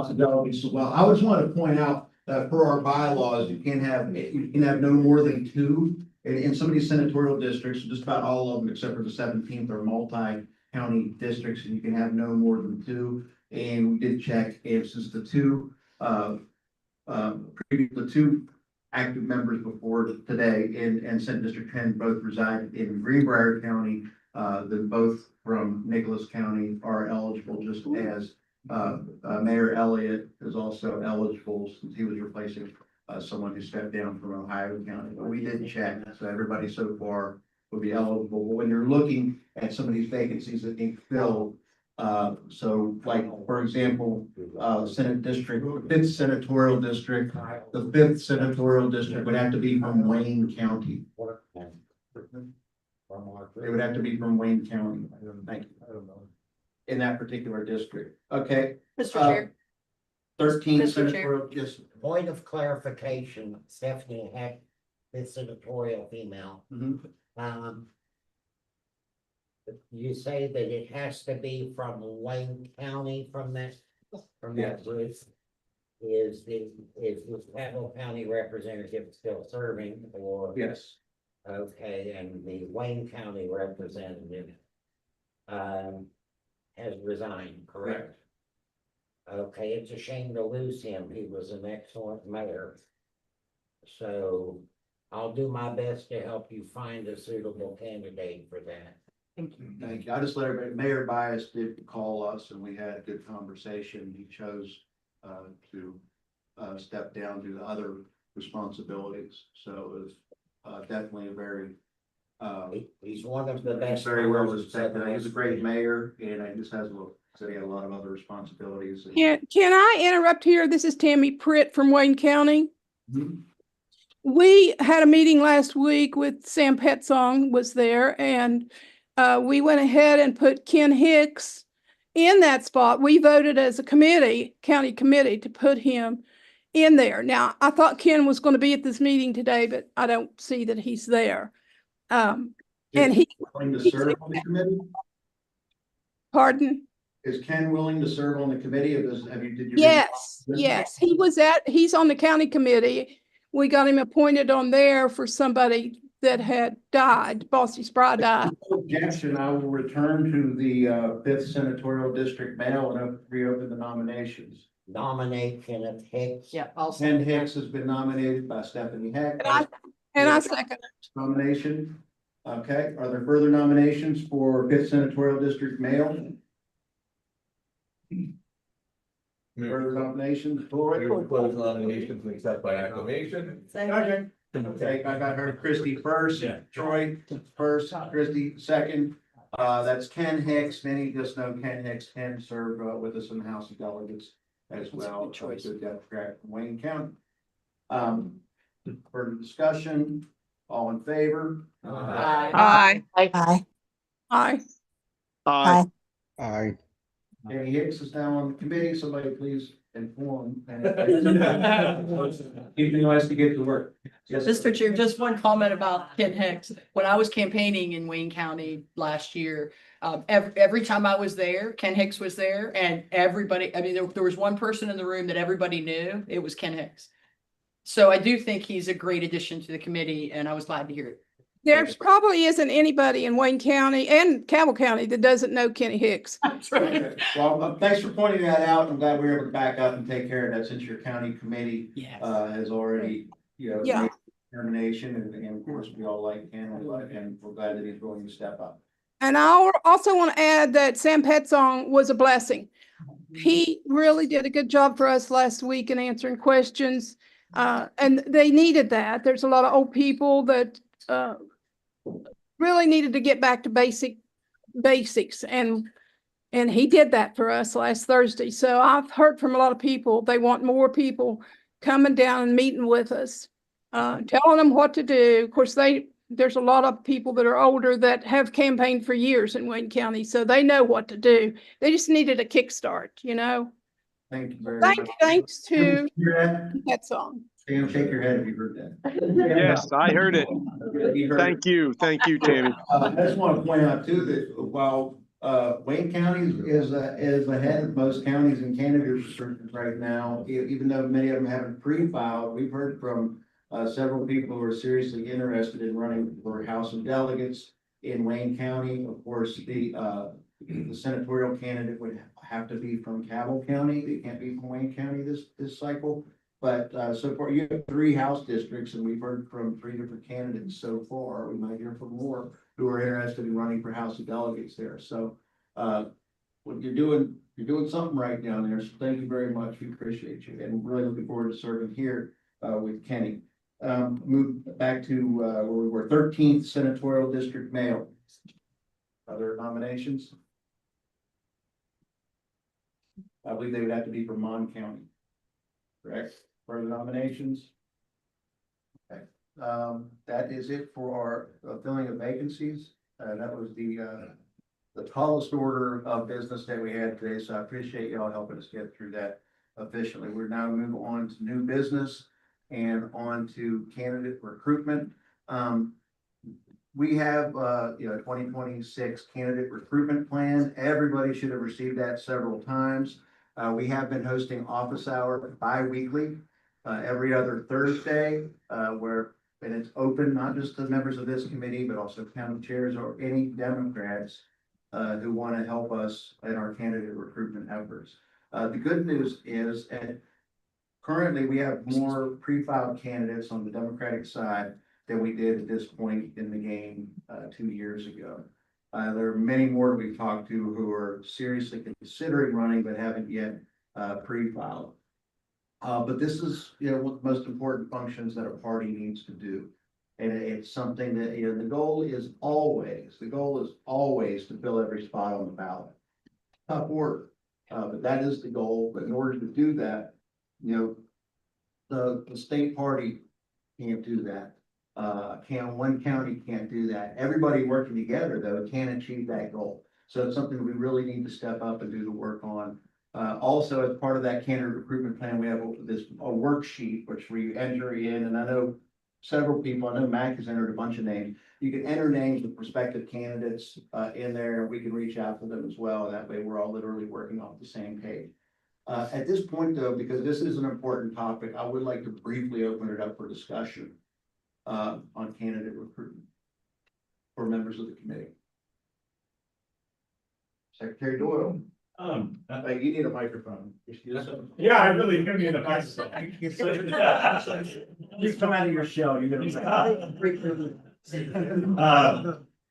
of Delegates as well. I just want to point out that per our bylaws, you can have no more than two. In some of these senatorial districts, just about all of them, except for the 17th, are multi-county districts, and you can have no more than two. And we did check, and since the two active members before today in Senate District 10 both reside in Greenbrier County, then both from Nicholas County are eligible, just as Mayor Elliott is also eligible since he was replacing someone who stepped down from Ohio County. But we did check, so everybody so far would be eligible. But when you're looking at some of these vacancies that need filled, so like, for example, Senate District, 5th Senatorial District, the 5th Senatorial District would have to be from Wayne County. They would have to be from Wayne County. Thank you. In that particular district. Okay. Mr. Chair. 13th Mr. Chair. Senatorial, yes. Point of clarification, Stephanie Heck, this senatorial female. You say that it has to be from Wayne County from that group? Is the Capital County representative still serving or? Yes. Okay, and the Wayne County representative has resigned, correct? Okay, it's a shame to lose him. He was an excellent mayor. So I'll do my best to help you find a suitable candidate for that. Thank you. Thank you. I just let everybody, Mayor Bias did call us and we had a good conversation. He chose to step down to other responsibilities. So it was definitely a very He's one of the best. very well respected. He's a great mayor and he just has said he had a lot of other responsibilities. Can I interrupt here? This is Tammy Pritt from Wayne County. Mhm. We had a meeting last week with Sam Petzong was there, and we went ahead and put Ken Hicks in that spot. We voted as a committee, county committee, to put him in there. Now, I thought Ken was going to be at this meeting today, but I don't see that he's there. And he willing to serve on the committee? Pardon? Is Ken willing to serve on the committee? Or did you? Yes, he's on the county committee. We got him appointed on there for somebody that had died. Bossy Spry died. Objection, I will return to the 5th Senatorial District mail and reopen the nominations. Nominate Kenneth Hicks. Yeah, I'll Ken second. Hicks has been nominated by Stephanie Heck. And I second it. Nomination. Okay, are there further nominations for 5th Senatorial District mail? Further nominations for it? Move to close nominations and accept by acclamation. Second. Okay, I got her, Christie first, Troy first, Christie second. That's Ken Hicks. Many just know Ken Hicks can serve with us in the House of Delegates as well. Choice. Democrat from Wayne County. Further discussion. All in favor? Aye. Aye. Aye. Aye. Aye. Kenny Hicks is now on the committee, somebody please inform. Keeping us to get to work. Yes, Mr. Chair, just one comment about Ken Hicks. When I was campaigning in Wayne County last year, every time I was there, Ken Hicks was there, and everybody, I mean, there was one person in the room that everybody knew, it was Ken Hicks. So I do think he's a great addition to the committee, and I was glad to hear it. There's probably isn't anybody in Wayne County and Cabell County that doesn't know Kenny Hicks. That's right. Okay. Well, thanks for pointing that out. I'm glad we were able to back up and take care of that since your county committee Yes. has already, Yeah. made determination, and of course, we all like Ken, and we're glad that he's willing to step up. And I also want to add that Sam Petzong was a blessing. He really did a good job for us last week in answering questions. And they needed that. There's a lot of old people that really needed to get back to basics. And he did that for us last Thursday. So I've heard from a lot of people, they want more people coming down and meeting with us, telling them what to do. Of course, there's a lot of people that are older that have campaigned for years in Wayne County, so they know what to do. They just needed a kickstart, Thank you very much. Thanks to Hear that song. Sam, shake your head if you heard that. Yes, I heard it. Thank you. Thank you, Tammy. I just want to point out too that while Wayne County is ahead of most counties in candidate restrictions right now, even though many of them haven't pre-filed, we've heard from several people who are seriously interested in running for House of Delegates in Wayne County. Of course, the senatorial candidate would have to be from Cabell County. They can't be from Wayne County this cycle. But so far, you have 3 House districts, and we've heard from 3 different candidates so far. We might hear from more who are interested in running for House of Delegates there. So what you're doing something right down there. So thank you very much. We appreciate you, and really looking forward to serving here with Kenny. Move back to where we were, 13th Senatorial District Mail. Other nominations? I believe they would have to be from Mon County. Correct? Further nominations? Okay, that is it for our filling of vacancies. That was the tallest order of business that we had today, so I appreciate y'all helping us get through that efficiently. We're now moving on to new business and on to candidate recruitment. We have 2026 candidate recruitment plan. Everybody should have received that several times. We have been hosting office hour bi-weekly, every other Thursday, and it's open not just to members of this committee, but also county chairs or any Democrats who want to help us in our candidate recruitment efforts. The good news is, and currently we have more pre-filed candidates on the Democratic side than we did at this point in the game 2 years ago. There are many more we've talked to who are seriously considering running but haven't yet pre-filed. But this is, one of the most important functions that a party needs to do. And it's something that, the goal is always to fill every spot on the ballot. Tough work, but that is the goal. But in order to do that, the state party can't do that. One county can't do that. Everybody working together, though, can achieve that goal. So it's something we really need to step up and do the work on. Also, as part of that candidate recruitment plan, we have a worksheet which we enter in, and I know several people, I know Mac has entered a bunch of names. You can enter names of prospective candidates in there, and we can reach out to them as well. That way we're all literally working off the same page. At this point, though, because this is an important topic, I would like to briefly open it up for discussion on candidate recruitment for members of the committee. Secretary Doyle. You need a microphone. Yeah, I really do need a microphone. Please come out of your shell.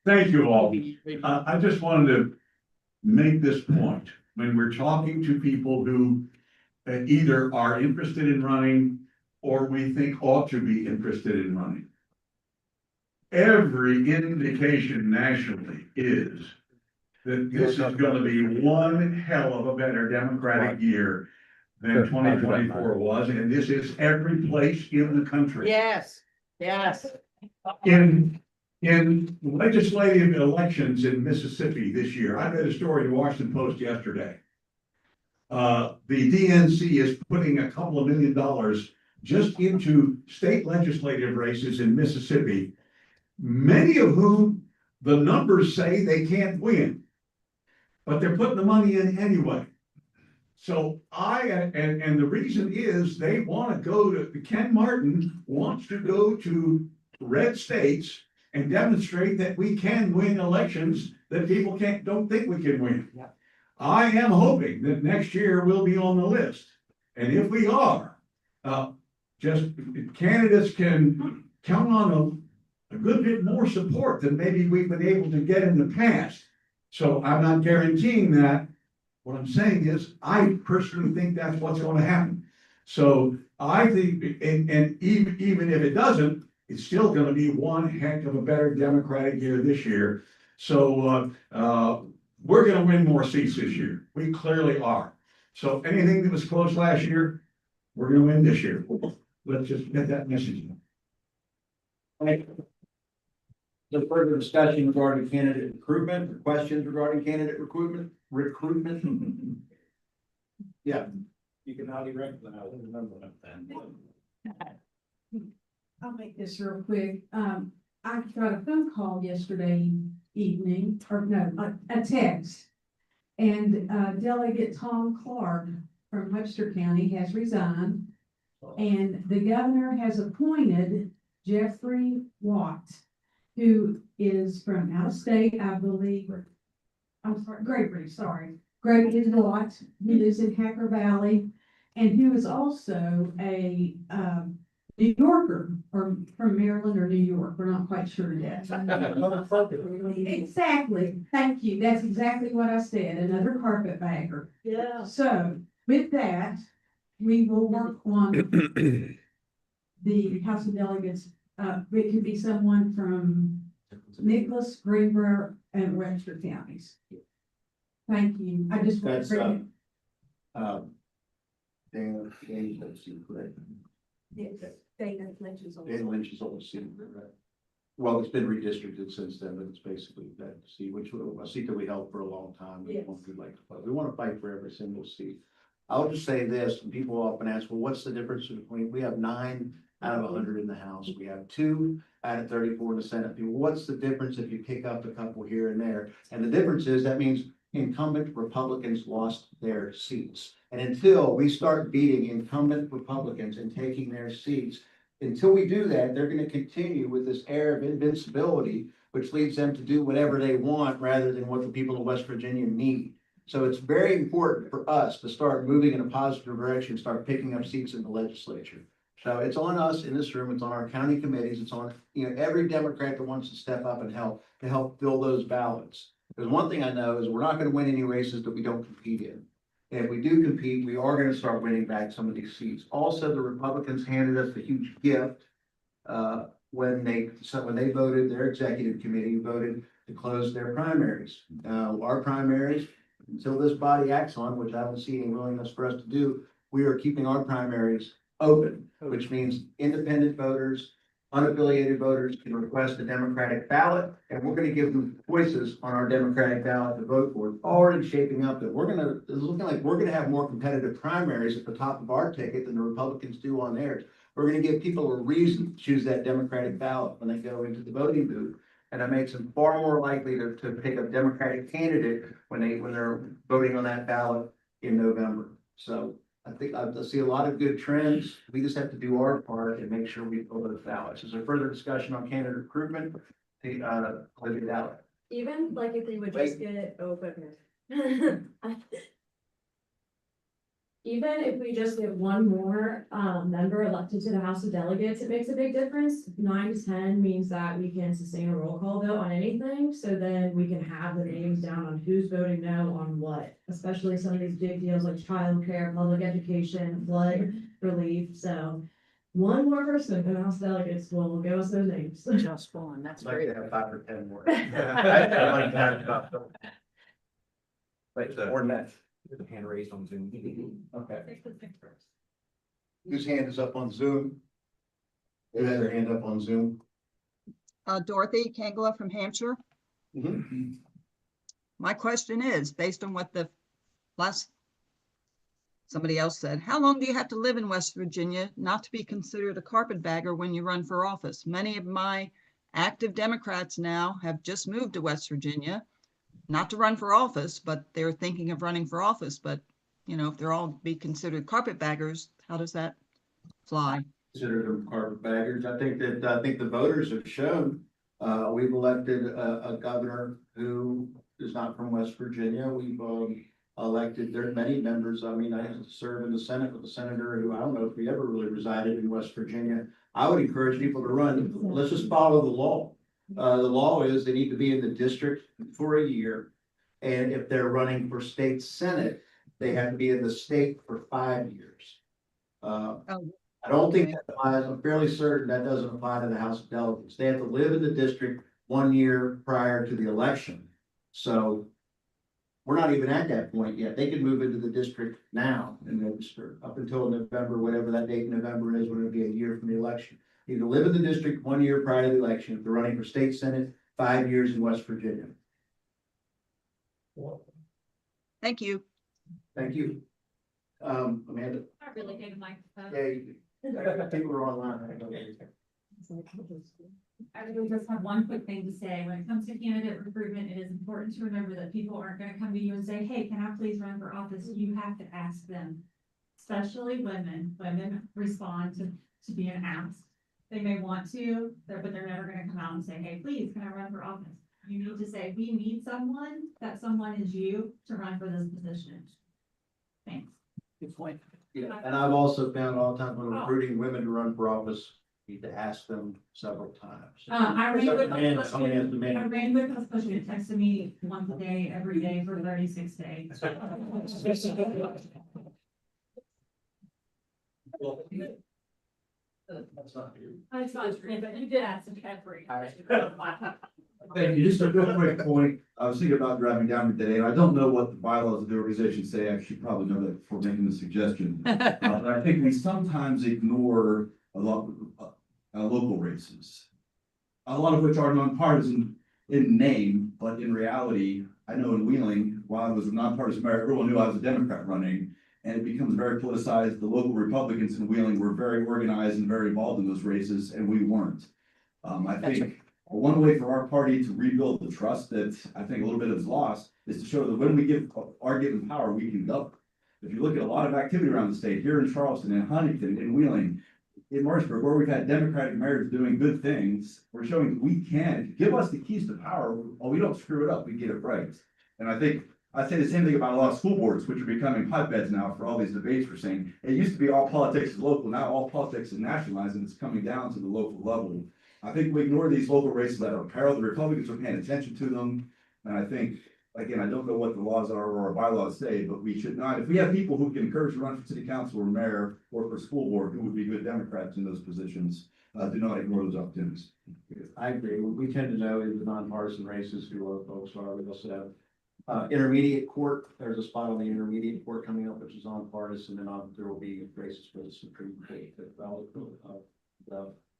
Thank you all. I just wanted to make this point. When we're talking to people who either are interested in running or we think ought to be interested in running, every indication nationally is that this is going to be one hell of a better Democratic year than 2024 was, and this is every place in the country. Yes, yes. In legislative elections in Mississippi this year, I read a story in the Washington Post yesterday. The DNC is putting a couple of $1 million just into state legislative races in Mississippi, many of whom the numbers say they can't win, but they're putting the money in anyway. So and the reason is they want to go to, Ken Martin wants to go to red states and demonstrate that we can win elections that people don't think we can win. Yeah. I am hoping that next year we'll be on the list. And if we are, just candidates can count on a good bit more support than maybe we've been able to get in the past. So I'm not guaranteeing that. What I'm saying is, I personally think that's what's going to happen. So I think, and even if it doesn't, it's still going to be one heck of a better Democratic year this year. So we're going to win more seats this year. We clearly are. So anything that was close last year, we're going to win this year. Let's just get that message. The further discussion regarding candidate recruitment, or questions regarding candidate recruitment? Yeah, you can highly recognize the number of them. I'll make this real quick. I got a phone call yesterday evening, or no, a text. And Delegate Tom Clark from Webster County has resigned. And the governor has appointed Jeffrey Watt, who is from out of state, I believe. Gregory Watt, who lives in Hacker Valley, and who is also a New Yorker, or from Maryland or New York. We're not quite sure yet. Exactly. Thank you. That's exactly what I said. Another carpetbagger. Yeah. So with that, we will work on the House of Delegates. It could be someone from Nicholas, Greenbrier, and Webster counties. Thank you. I just want to bring it. Dana Lynch is on the seat. Well, it's been redistricted since then, but it's basically that seat, a seat that we held for a long time. Yes. We want to fight for every single seat. I'll just say this, and people often ask, well, what's the difference between, we have 9 out of 100 in the House. We have 2 out of 34 in the Senate. People, what's the difference if you pick up a couple here and there? And the difference is that means incumbent Republicans lost their seats. And until we start beating incumbent Republicans and taking their seats, until we do that, they're going to continue with this air of invincibility, which leads them to do whatever they want rather than what the people of West Virginia need. So it's very important for us to start moving in a positive direction, start picking up seats in the legislature. So it's on us in this room, it's on our county committees, it's on, every Democrat that wants to step up and help fill those ballots. Because one thing I know is we're not going to win any races that we don't compete in. And if we do compete, we are going to start winning back some of these seats. Also, the Republicans handed us a huge gift when they voted, their executive committee voted to close their primaries. Our primaries, until this body acts on, which I don't see any willingness for us to do, we are keeping our primaries open, which means independent voters, unaffiliated voters can request a Democratic ballot, and we're going to give them choices on our Democratic ballot to vote for. It's already shaping up that it's looking like we're going to have more competitive primaries at the top of our ticket than the Republicans do on theirs. We're going to give people a reason to choose that Democratic ballot when they go into the voting booth. And it makes them far more likely to pick a Democratic candidate when they're voting on that ballot in November. So I think I see a lot of good trends. We just have to do our part and make sure we fill those ballots. Is there further discussion on candidate recruitment? Leave it out. Even like if we would just get it open. Even if we just get one more member elected to the House of Delegates, it makes a big difference. 9 to 10 means that we can sustain a roll call vote on anything. So then we can have the names down on who's voting no on what, especially some of these big deals like childcare, public education, flood relief. So one more person in the House of Delegates will give us those names. Just one, that's great. I'd like to have 5 or 10 more. I'd like to have about. Wait, or next. There's a hand raised on Zoom. Okay. Whose hand is up on Zoom? Who has their hand up on Zoom? Dorothy Kangela from Hampshire. My question is, based on what the somebody else said, how long do you have to live in West Virginia not to be considered a carpetbagger when you run for office? Many of my active Democrats now have just moved to West Virginia, not to run for office, but they're thinking of running for office. But, you know, if they're all be considered carpetbaggers, how does that fly? Consider them carpetbaggers. I think the voters have shown, we've elected a governor who is not from West Virginia. We've elected, there are many members. I mean, I have to serve in the Senate with a senator who I don't know if he ever really resided in West Virginia. I would encourage people to run. Let's just follow the law. The law is they need to be in the district for a year. And if they're running for state senate, they have to be in the state for 5 years. I don't think that applies. I'm fairly certain that doesn't apply to the House of Delegates. They have to live in the district 1 year prior to the election. So we're not even at that point yet. They could move into the district now and register up until November, whatever that date in November is, when it'll be a year from the election. You can live in the district 1 year prior to the election. If they're running for state senate, 5 years in West Virginia. Thank you. Thank you. Amanda. I really gave a microphone. Yeah, I think we're online. I really just have one quick thing to say. When it comes to candidate recruitment, it is important to remember that people aren't going to come to you and say, hey, can I please run for office? You have to ask them, especially women. Women respond to being asked. They may want to, but they're never going to come out and say, hey, please, can I run for office? You need to say, we need someone, that someone is you to run for this position. Thanks. Good point. Yeah, and I've also found all the time when recruiting women to run for office, you need to ask them several times. I ran with Man. this pushing. It texted me once a day, every day for 36 days. That's not you. It's not true, but you did ask if every. Thank you. Just a real quick point. I was thinking about driving down here today, and I don't know what the bylaws of the organization say. I should probably know that before making the suggestion. But I think we sometimes ignore a lot of local races. A lot of which are nonpartisan in name, but in reality, I know in Wheeling, while I was a nonpartisan mayor, everyone knew I was a Democrat running. And it becomes very politicized. The local Republicans in Wheeling were very organized and very involved in those races, and we weren't. I think one way for our party to rebuild the trust that I think a little bit is lost is to show that when we are given power, we can govern. If you look at a lot of activity around the state, here in Charleston, in Huntington, in Wheeling, in Martinsburg, where we've had Democratic mayors doing good things, we're showing that we can. Give us the keys to power, or we don't screw it up, we get it right. And I think I'd say the same thing about a lot of school boards, which are becoming hotbeds now for all these debates we're seeing. It used to be all politics is local, now all politics is nationalized, and it's coming down to the local level. I think we ignore these local races that are peril. The Republicans are paying attention to them. And I think, again, I don't know what the laws are or our bylaws say, but we should not, if we have people who can encourage to run for city council or mayor or for school board, who would be good Democrats in those positions, do not ignore those opportunities. I agree. We tend to know in the nonpartisan races who our folks are. We also have intermediate court. There's a spot on the intermediate court coming up, which is nonpartisan, and there will be races for the Supreme Court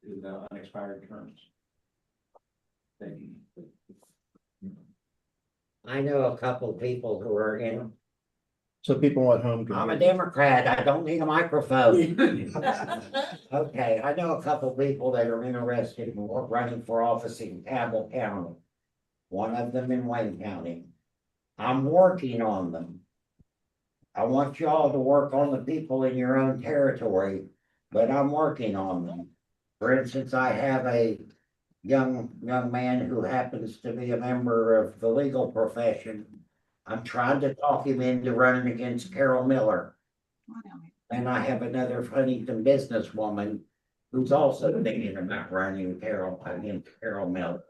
in the unexpired terms. Thank you. I know a couple of people who are in. So people at home. I'm a Democrat. I don't need a microphone. Okay, I know a couple of people that are interested in running for office in Campbell County. One of them in Wayne County. I'm working on them. I want y'all to work on the people in your own territory, but I'm working on them. For instance, I have a young man who happens to be a member of the legal profession. I'm trying to talk him into running against Carol Miller. And I have another Huntington businesswoman who's also thinking about running against Carol Miller.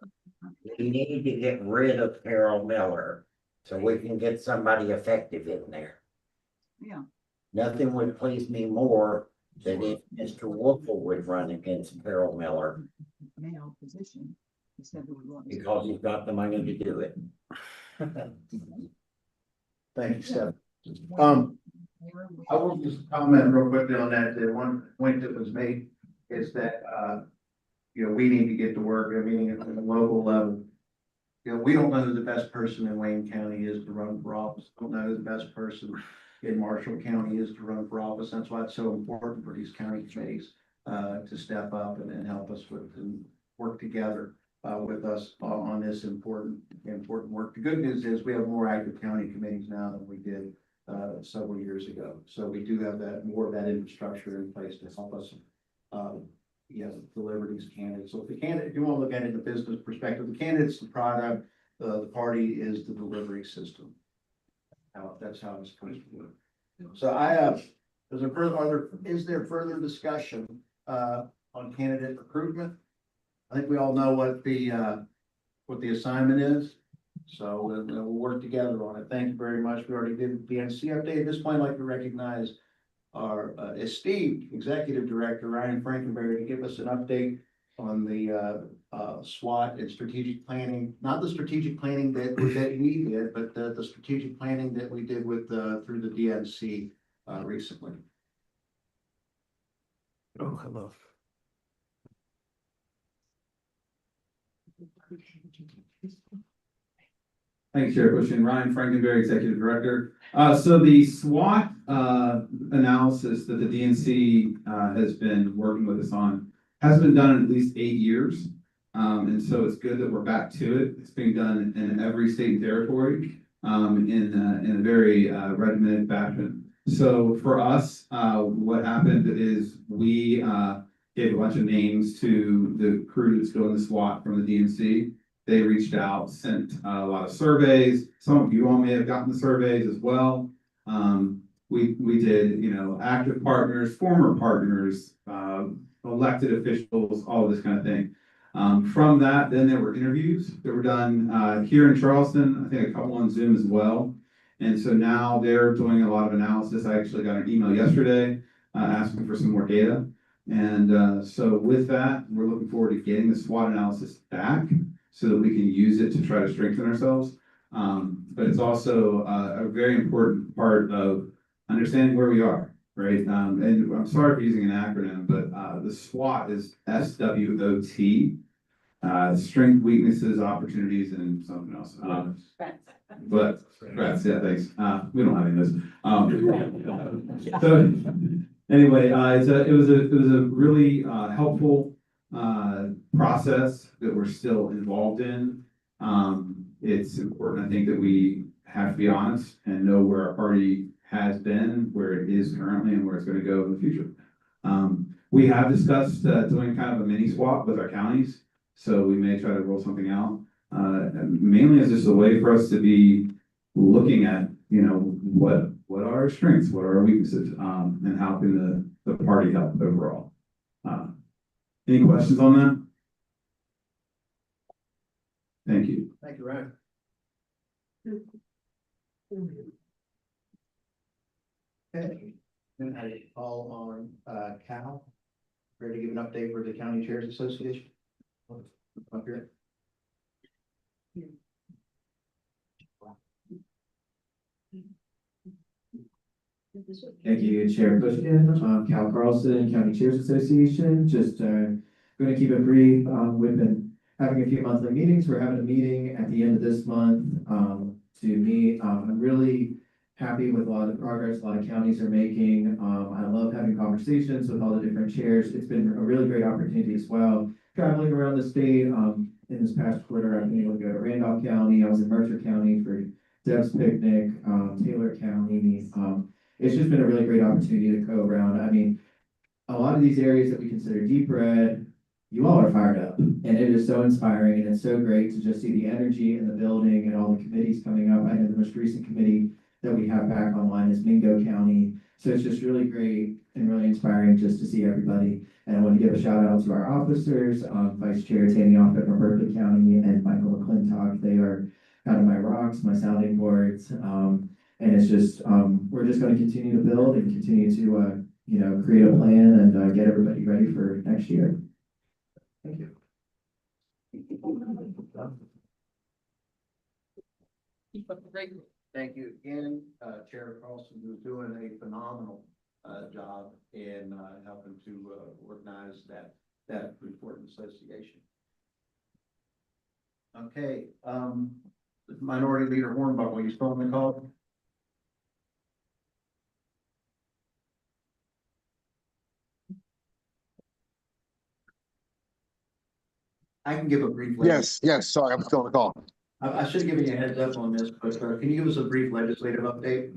We need to get rid of Carol Miller so we can get somebody effective in there. Yeah. Nothing would please me more than if Mr. Wolfle would run against Carol Miller. Male position. Because he's got the money to do it. Thank you, Steph. I will just comment real quickly on that. The one point that was made is that we need to get to work, meaning at the local level. We don't know who the best person in Wayne County is to run for office. Don't know who the best person in Marshall County is to run for office. That's why it's so important for these county committees to step up and help us with and work together with us on this important work. The good news is we have more active county committees now than we did several years ago. So we do have more of that infrastructure in place to help us deliver these candidates. So if you want to look at it in a business perspective, the candidate's the product, the party is the delivery system. That's how it's supposed to work. So is there further discussion on candidate recruitment? I think we all know what the assignment is. So we'll work together on it. Thank you very much. We already did the NC update. At this point, I'd like to recognize our esteemed executive director, Ryan Frankenberry, to give us an update on the SWOT and strategic planning, not the strategic planning that we did, but the strategic planning that we did with through the DNC recently. Oh, hello. Thanks, Chair Cushing. Ryan Frankenberry, Executive Director. So the SWOT analysis that the DNC has been working with us on has been done in at least 8 years. And so it's good that we're back to it. It's being done in every state and territory in a very regimented fashion. So for us, what happened is we gave a bunch of names to the crew that's doing the SWOT from the DNC. They reached out, sent a lot of surveys. Some of you all may have gotten the surveys as well. We did, active partners, former partners, elected officials, all of this kind of thing. From that, then there were interviews that were done here in Charleston, I think a couple on Zoom as well. And so now they're doing a lot of analysis. I actually got an email yesterday asking for some more data. And so with that, we're looking forward to getting the SWOT analysis back so that we can use it to try to strengthen ourselves. But it's also a very important part of understanding where we are, right? And I'm sorry for using an acronym, but the SWOT is SWOT, strength, weaknesses, opportunities, and something else. But threats, yeah, thanks. We don't have any of this. So anyway, it was a really helpful process that we're still involved in. It's important, I think, that we have to be honest and know where our party has been, where it is currently, and where it's going to go in the future. We have discussed doing kind of a mini SWOT with our counties, so we may try to roll something out. Mainly as just a way for us to be looking at, what are our strengths, what are our weaknesses, and how can the party help overall. Any questions on that? Thank you. Thank you, Ryan. Okay, then I call on Cal, ready to give an update for the County Chairs Association. Up here. Thank you, Chair Bushkin. I'm Cal Carlson, County Chairs Association. Just going to keep it brief. We've been having a few monthly meetings. We're having a meeting at the end of this month to meet. I'm really happy with a lot of the progress a lot of counties are making. I love having conversations with all the different chairs. It's been a really great opportunity as well. Traveling around the state, in this past quarter, I've been able to go to Randolph County. I was in Mercer County for Deb's Picnic, Taylor County. It's just been a really great opportunity to go around. I mean, a lot of these areas that we consider deep red, you all are fired up, and it is so inspiring, and it's so great to just see the energy in the building and all the committees coming up. I know the most recent committee that we have back online is Mingo County. So it's just really great and really inspiring just to see everybody. And I want to give a shout out to our officers, Vice Chair Tammy Offit from Berkeley County and Michael McClintock. They are kind of my rocks, my sounding boards. And it's just, we're just going to continue to build and continue to, create a plan and get everybody ready for next year. Thank you. Thank you again, Chair Carlson, who's doing a phenomenal job in helping to organize that that important association. Okay, Minority Leader Hornbuckle, you still on the call? I can give a brief. Yes, sorry, I'm still on the call. I should have given you a heads up on this, but can you give us a brief legislative update?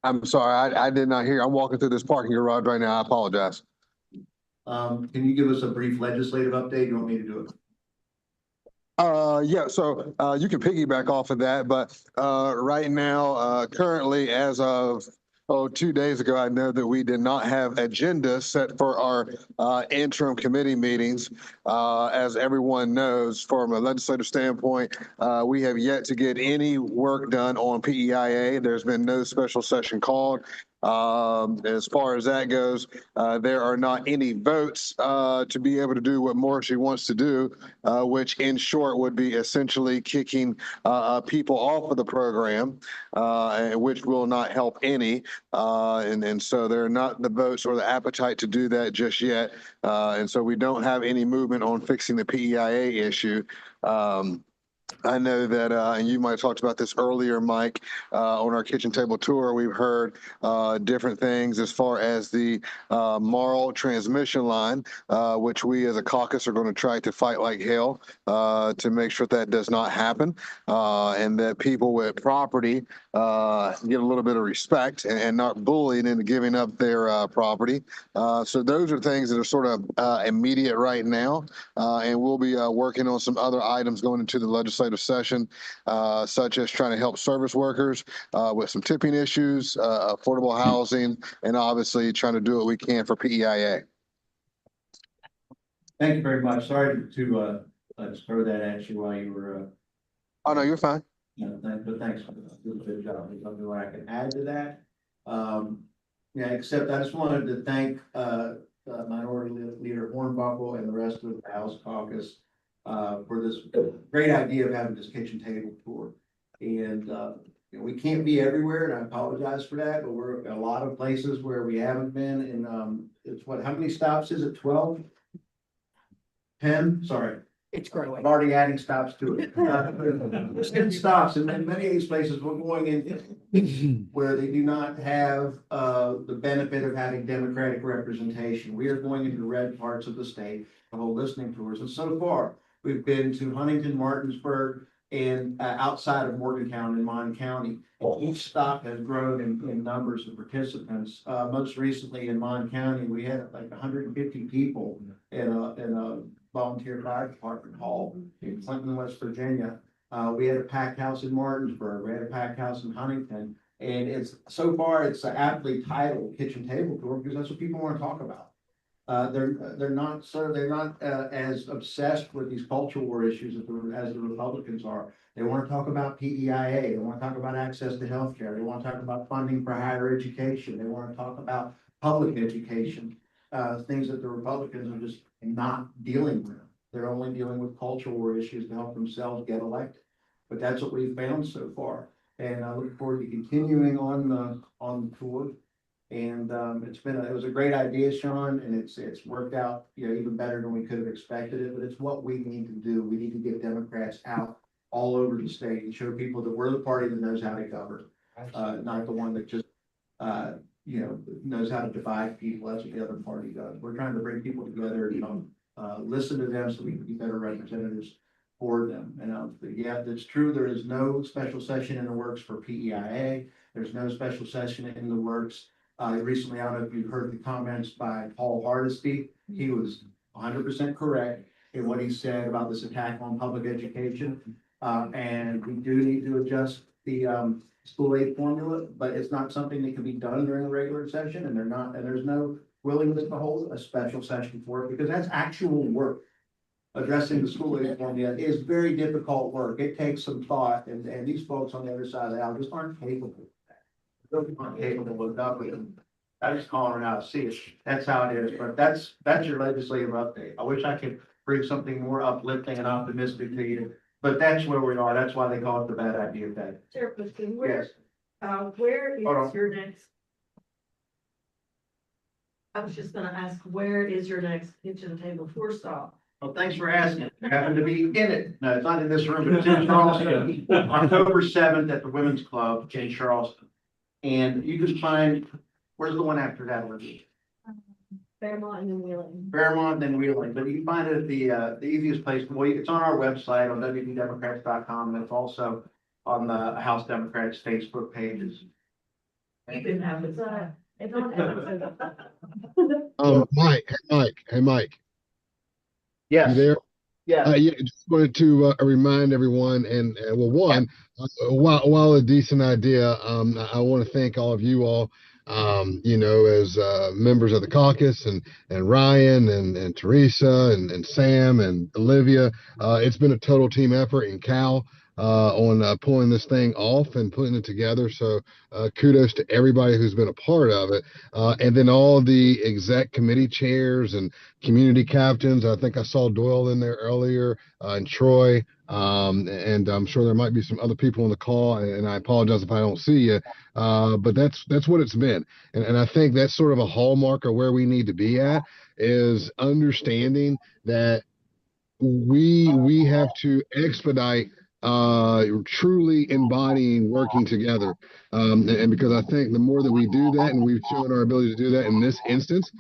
I'm sorry, I did not hear. I'm walking through this parking garage right now. I apologize. Can you give us a brief legislative update? You want me to do it? Yeah, so you can piggyback off of that, but right now, currently, as of 2 days ago, I know that we did not have agenda set for our interim committee meetings. As everyone knows, from a legislative standpoint, we have yet to get any work done on PEIA. There's been no special session called. As far as that goes, there are not any votes to be able to do what Morrissey wants to do, which in short would be essentially kicking people off of the program, which will not help any. And so there are not the votes or the appetite to do that just yet. And so we don't have any movement on fixing the PEIA issue. I know that, and you might have talked about this earlier, Mike, on our kitchen table tour. We've heard different things as far as the Marl transmission line, which we as a caucus are going to try to fight like hell to make sure that does not happen, and that people with property get a little bit of respect and not bullied into giving up their property. So those are things that are sort of immediate right now, and we'll be working on some other items going into the legislative session, such as trying to help service workers with some tipping issues, affordable housing, and obviously trying to do what we can for PEIA. Thank you very much. Sorry to just throw that at you while you were. Oh, no, you're fine. But thanks for the good job. There's nothing I can add to that. Yeah, except I just wanted to thank Minority Leader Hornbuckle and the rest of the House Caucus for this great idea of having this kitchen table tour. And we can't be everywhere, and I apologize for that, but we're a lot of places where we haven't been. And it's what? How many stops is it? 12? 10? Sorry. It's growing. I'm already adding stops to it. There's 10 stops, and then many of these places we're going in where they do not have the benefit of having Democratic representation. We are going into red parts of the state to hold listening tours, and so far we've been to Huntington, Martinsburg, and outside of Morgantown in Mon County. And each stop has grown in numbers of participants. Most recently in Mon County, we had like 150 people in a volunteer fire department hall in Clinton, West Virginia. We had a packed house in Martinsburg. We had a packed house in Huntington. And it's so far it's an aptly titled kitchen table tour because that's what people want to talk about. They're not as obsessed with these cultural war issues as the Republicans are. They want to talk about PEIA. They want to talk about access to healthcare. They want to talk about funding for higher education. They want to talk about public education, things that the Republicans are just not dealing with. They're only dealing with cultural war issues to help themselves get elected. But that's what we've found so far. And I look forward to continuing on the tour. And it was a great idea, Sean, and it's worked out, even better than we could have expected it, but it's what we need to do. We need to get Democrats out all over the state and show people that we're the party that knows how to govern, not the one that just, knows how to divide people. That's what the other party does. We're trying to bring people together, listen to them so we can be better representatives for them. And yeah, that's true. There is no special session in the works for PEIA. There's no special session in the works. Recently, I don't know if you heard the comments by Paul Hardesty. He was 100% correct in what he said about this attack on public education. And we do need to adjust the school aid formula, but it's not something that can be done during a regular session, and there's no willingness to hold a special session for it because that's actual work. Addressing the school aid formula is very difficult work. It takes some thought, and these folks on the other side of the aisle just aren't capable. Aren't capable of doing. I just calling it how I see it. That's how it is. But that's your legislative update. I wish I could bring something more uplifting and optimistic to you, but that's where we are. That's why they call it the bad idea day. Chairperson, Yes. where Hold on. is your next? I was just gonna ask, where is your next kitchen table four stop? Well, thanks for asking. I happen to be in it. No, it's not in this room, but it's in Charleston. October 7th at the Women's Club in Charleston. And you can find, where's the one after that, Olivia? Fairmont and then Wheeling. Fairmont, then Wheeling, but you can find it at the easiest place. Well, it's on our website on wvdemocrats.com, and it's also on the House Democrats Facebook pages. You didn't have it, it's on. Hey, Mike, Yes. you there? Yeah. Yeah, just wanted to remind everyone, and while a decent idea, I want to thank all of you all, as members of the caucus, and Ryan and Teresa and Sam and Olivia. It's been a total team effort, and Cal on pulling this thing off and putting it together. So kudos to everybody who's been a part of it, and then all the exec committee chairs and community captains. I think I saw Doyle in there earlier, and Troy, and I'm sure there might be some other people on the call, and I apologize if I don't see you, but that's what it's been, and I think that's sort of a hallmark of where we need to be at, is understanding that we have to expedite truly embodying working together, and because I think the more that we do that, and we've shown our ability to do that in this instance,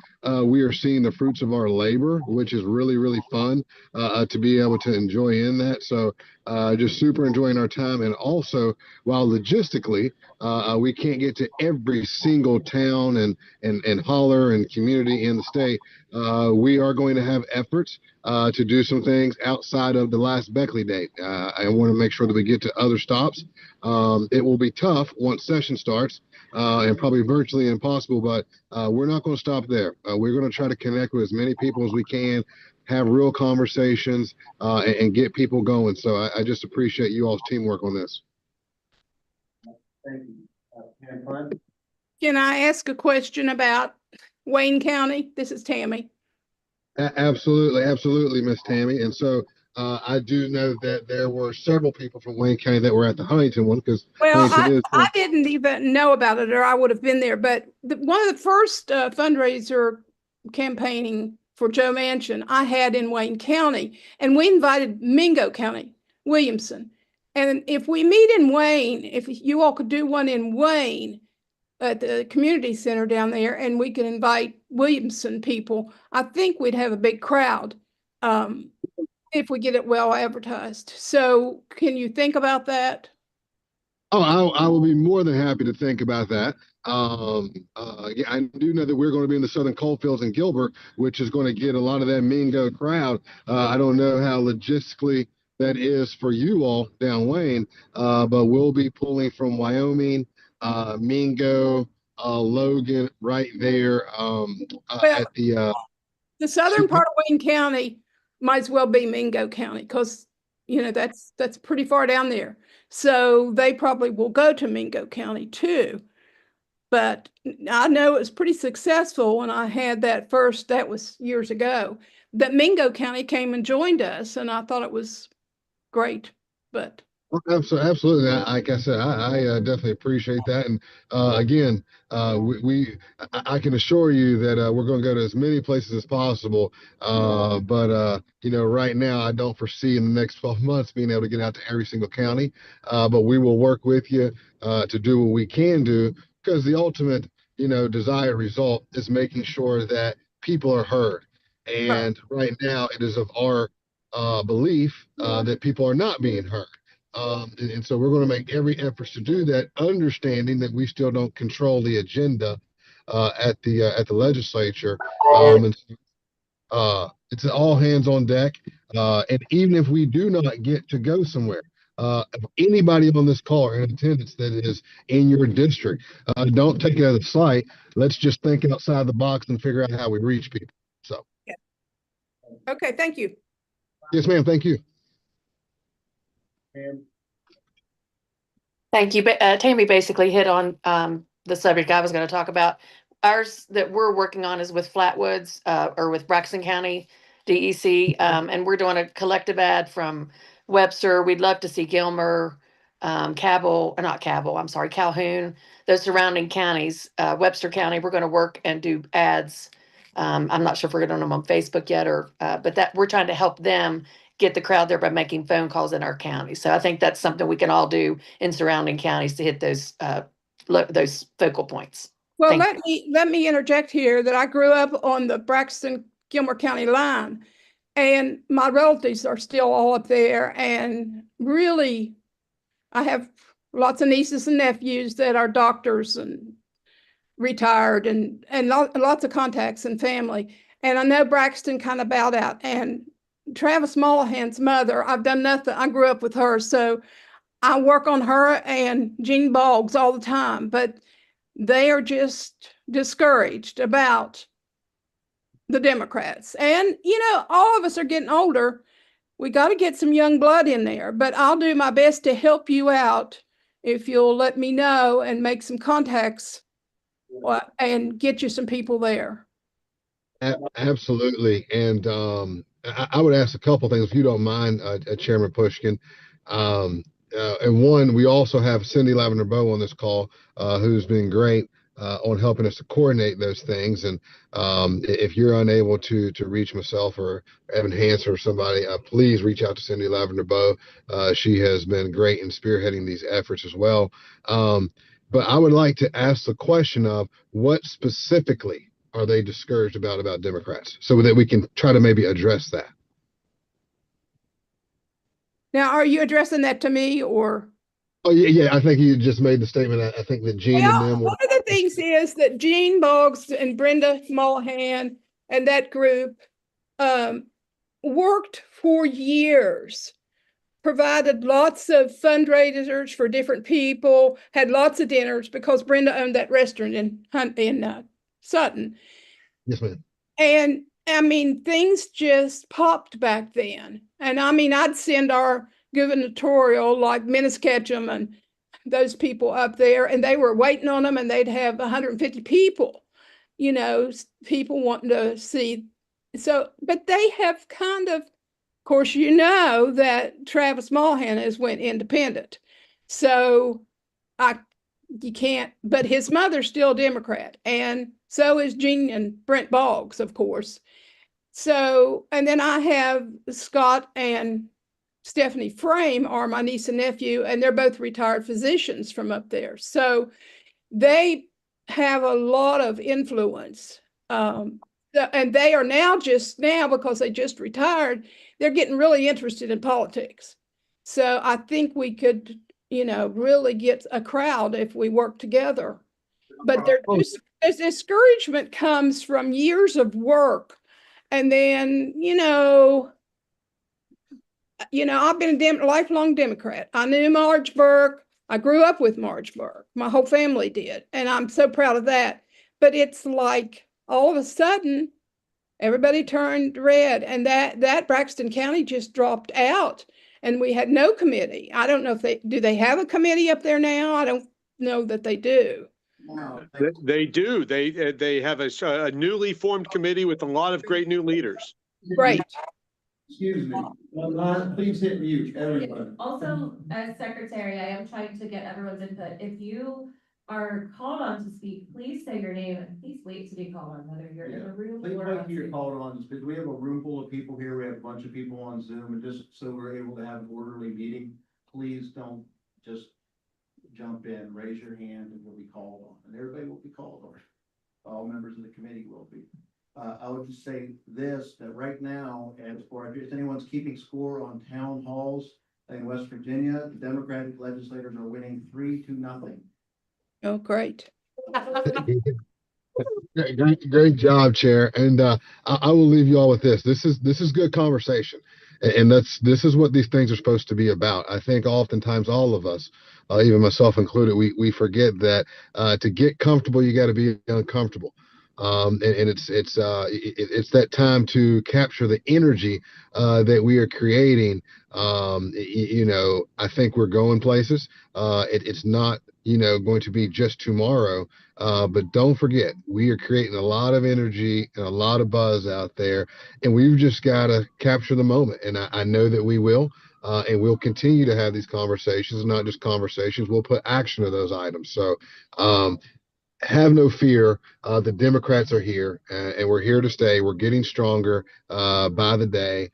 we are seeing the fruits of our labor, which is really, really fun to be able to enjoy in that. So just super enjoying our time. And also, while logistically we can't get to every single town and holler and community in the state, we are going to have efforts to do some things outside of the last Beckley date. I want to make sure that we get to other stops. It will be tough once session starts, and probably virtually impossible, but we're not going to stop there. We're going to try to connect with as many people as we can, have real conversations, and get people going. So I just appreciate you all's teamwork on this. Thank you. Can I ask a question about Wayne County? This is Tammy. Absolutely, Miss Tammy. And so I do know that there were several people from Wayne County that were at the Huntington one, because I didn't even know about it, or I would have been there. But one of the first fundraiser campaigning for Joe Manchin I had in Wayne County, and we invited Mingo County, Williamson. And if we meet in Wayne, if you all could do one in Wayne at the community center down there, and we could invite Williamson people, I think we'd have a big crowd if we get it well advertised. So can you think about that? Oh, I will be more than happy to think about that. Yeah, I do know that we're going to be in the Southern Coalfields in Gilbert, which is going to get a lot of that Mingo crowd. I don't know how logistically that is for you all down Wayne, but we'll be pulling from Wyoming, Mingo, Logan, right there at the southern part of Wayne County might as well be Mingo County, because that's pretty far down there. So they probably will go to Mingo County too. But I know it was pretty successful when I had that was years ago, that Mingo County came and joined us, and I thought it was great. But absolutely, like I said, I definitely appreciate that. And again, I can assure you that we're going to go to as many places as possible. But right now, I don't foresee in the next 12 months being able to get out to every single county. But we will work with you to do what we can do, because the ultimate, desired result is making sure that people are heard. And right now, it is of our belief that people are not being heard. And so we're going to make every effort to do that, understanding that we still don't control the agenda at the legislature. And it's all hands on deck. And even if we do not get to go somewhere, if anybody on this call or in attendance that is in your district, don't take it out of sight. Let's just think outside the box and figure out how we reach people. So. Yeah. Okay, thank you. Yes, ma'am. Thank you. Thank you. Tammy basically hit on the subject I was going to talk about. Ours that we're working on is with Flatwoods or with Braxton County DEC, and we're doing a collective ad from Webster. We'd love to see Gilmer, Calhoun, those surrounding counties. Webster County, we're going to work and do ads I'm not sure if we're getting them on Facebook yet or, but that we're trying to help them get the crowd there by making phone calls in our county. So I think that's something we can all do in surrounding counties to hit those focal points. Well, Thank let me interject here that I grew up on the Braxton Gilmore County line, and my relatives are still all up there, and really, I have lots of nieces and nephews that are doctors and retired and lots of contacts and family. And I know Braxton kind of bowed out. And Travis Mullahan's mother, I've done nothing. I grew up with her, so I work on her and Jean Boggs all the time, but they are just discouraged about the Democrats. And, all of us are getting older. We got to get some young blood in there, but I'll do my best to help you out if you'll let me know and make some contacts and get you some people there. Absolutely. And I would ask a couple things, if you don't mind, Chairman Pushkin. And one, we also have Cindy Lavender Bow on this call, who's been great on helping us to coordinate those things. And if you're unable to reach myself or Evan Hansen or somebody, please reach out to Cindy Lavender Bow. She has been great in spearheading these efforts as well. But I would like to ask the question of what specifically are they discouraged about Democrats, so that we can try to maybe address that. Now, are you addressing that to me or? Oh, yeah. I think you just made the statement. I think that Jean and them. One of the things is that Jean Boggs and Brenda Mullahan and that group worked for years, provided lots of fundraisers for different people, had lots of dinners because Brenda owned that restaurant in Sutton. Yes, ma'am. And I mean, things just popped back then. And I mean, I'd send our gubernatorial like Menace Ketchum and those people up there, and they were waiting on them, and they'd have 150 people, people wanting to see. So, but they have kind of course, that Travis Mullahan has went independent. So you can't, but his mother's still a Democrat, and so is Jean and Brent Boggs, of course. So, and then I have Scott and Stephanie Frame are my niece and nephew, and they're both retired physicians from up there. So they have a lot of influence. And they are now because they just retired, they're getting really interested in politics. So I think we could, really get a crowd if we work together. But there's discouragement comes from years of work. And then, I've been a lifelong Democrat. I knew Marge Burke. I grew up with Marge Burke. My whole family did. And I'm so proud of that. But it's like all of a sudden, everybody turned red, and that Braxton County just dropped out, and we had no committee. I don't know if they have a committee up there now? I don't know that they do. They do. They have a newly formed committee with a lot of great new leaders. Great. Excuse me, please hit mute, everyone. Also, as secretary, I am trying to get everyone's input. If you are called on to speak, please say your name and please wait to be called on, whether you're in a room Please or wait on till you're Zoom. called on, because we have a room full of people here. We have a bunch of people on Zoom, and just so we're able to have an orderly meeting, please don't just jump in, raise your hand, and you'll be called on, and everybody will be called on. All members of the committee will be. I would just say this, that right now, as far as if anyone's keeping score on town halls in West Virginia, the Democratic legislators are winning 3-0. Oh, great. Great job, Chair. And I will leave you all with this. This is good conversation, and this is what these things are supposed to be about. I think oftentimes all of us, even myself included, we forget that to get comfortable, you got to be uncomfortable. And it's that time to capture the energy that we are creating. I think we're going places. It's not going to be just tomorrow. But don't forget, we are creating a lot of energy and a lot of buzz out there, and we've just got to capture the moment. And I know that we will, and we'll continue to have these conversations, not just conversations. We'll put action to those items. So, have no fear. The Democrats are here, and we're here to stay. We're getting stronger by the day.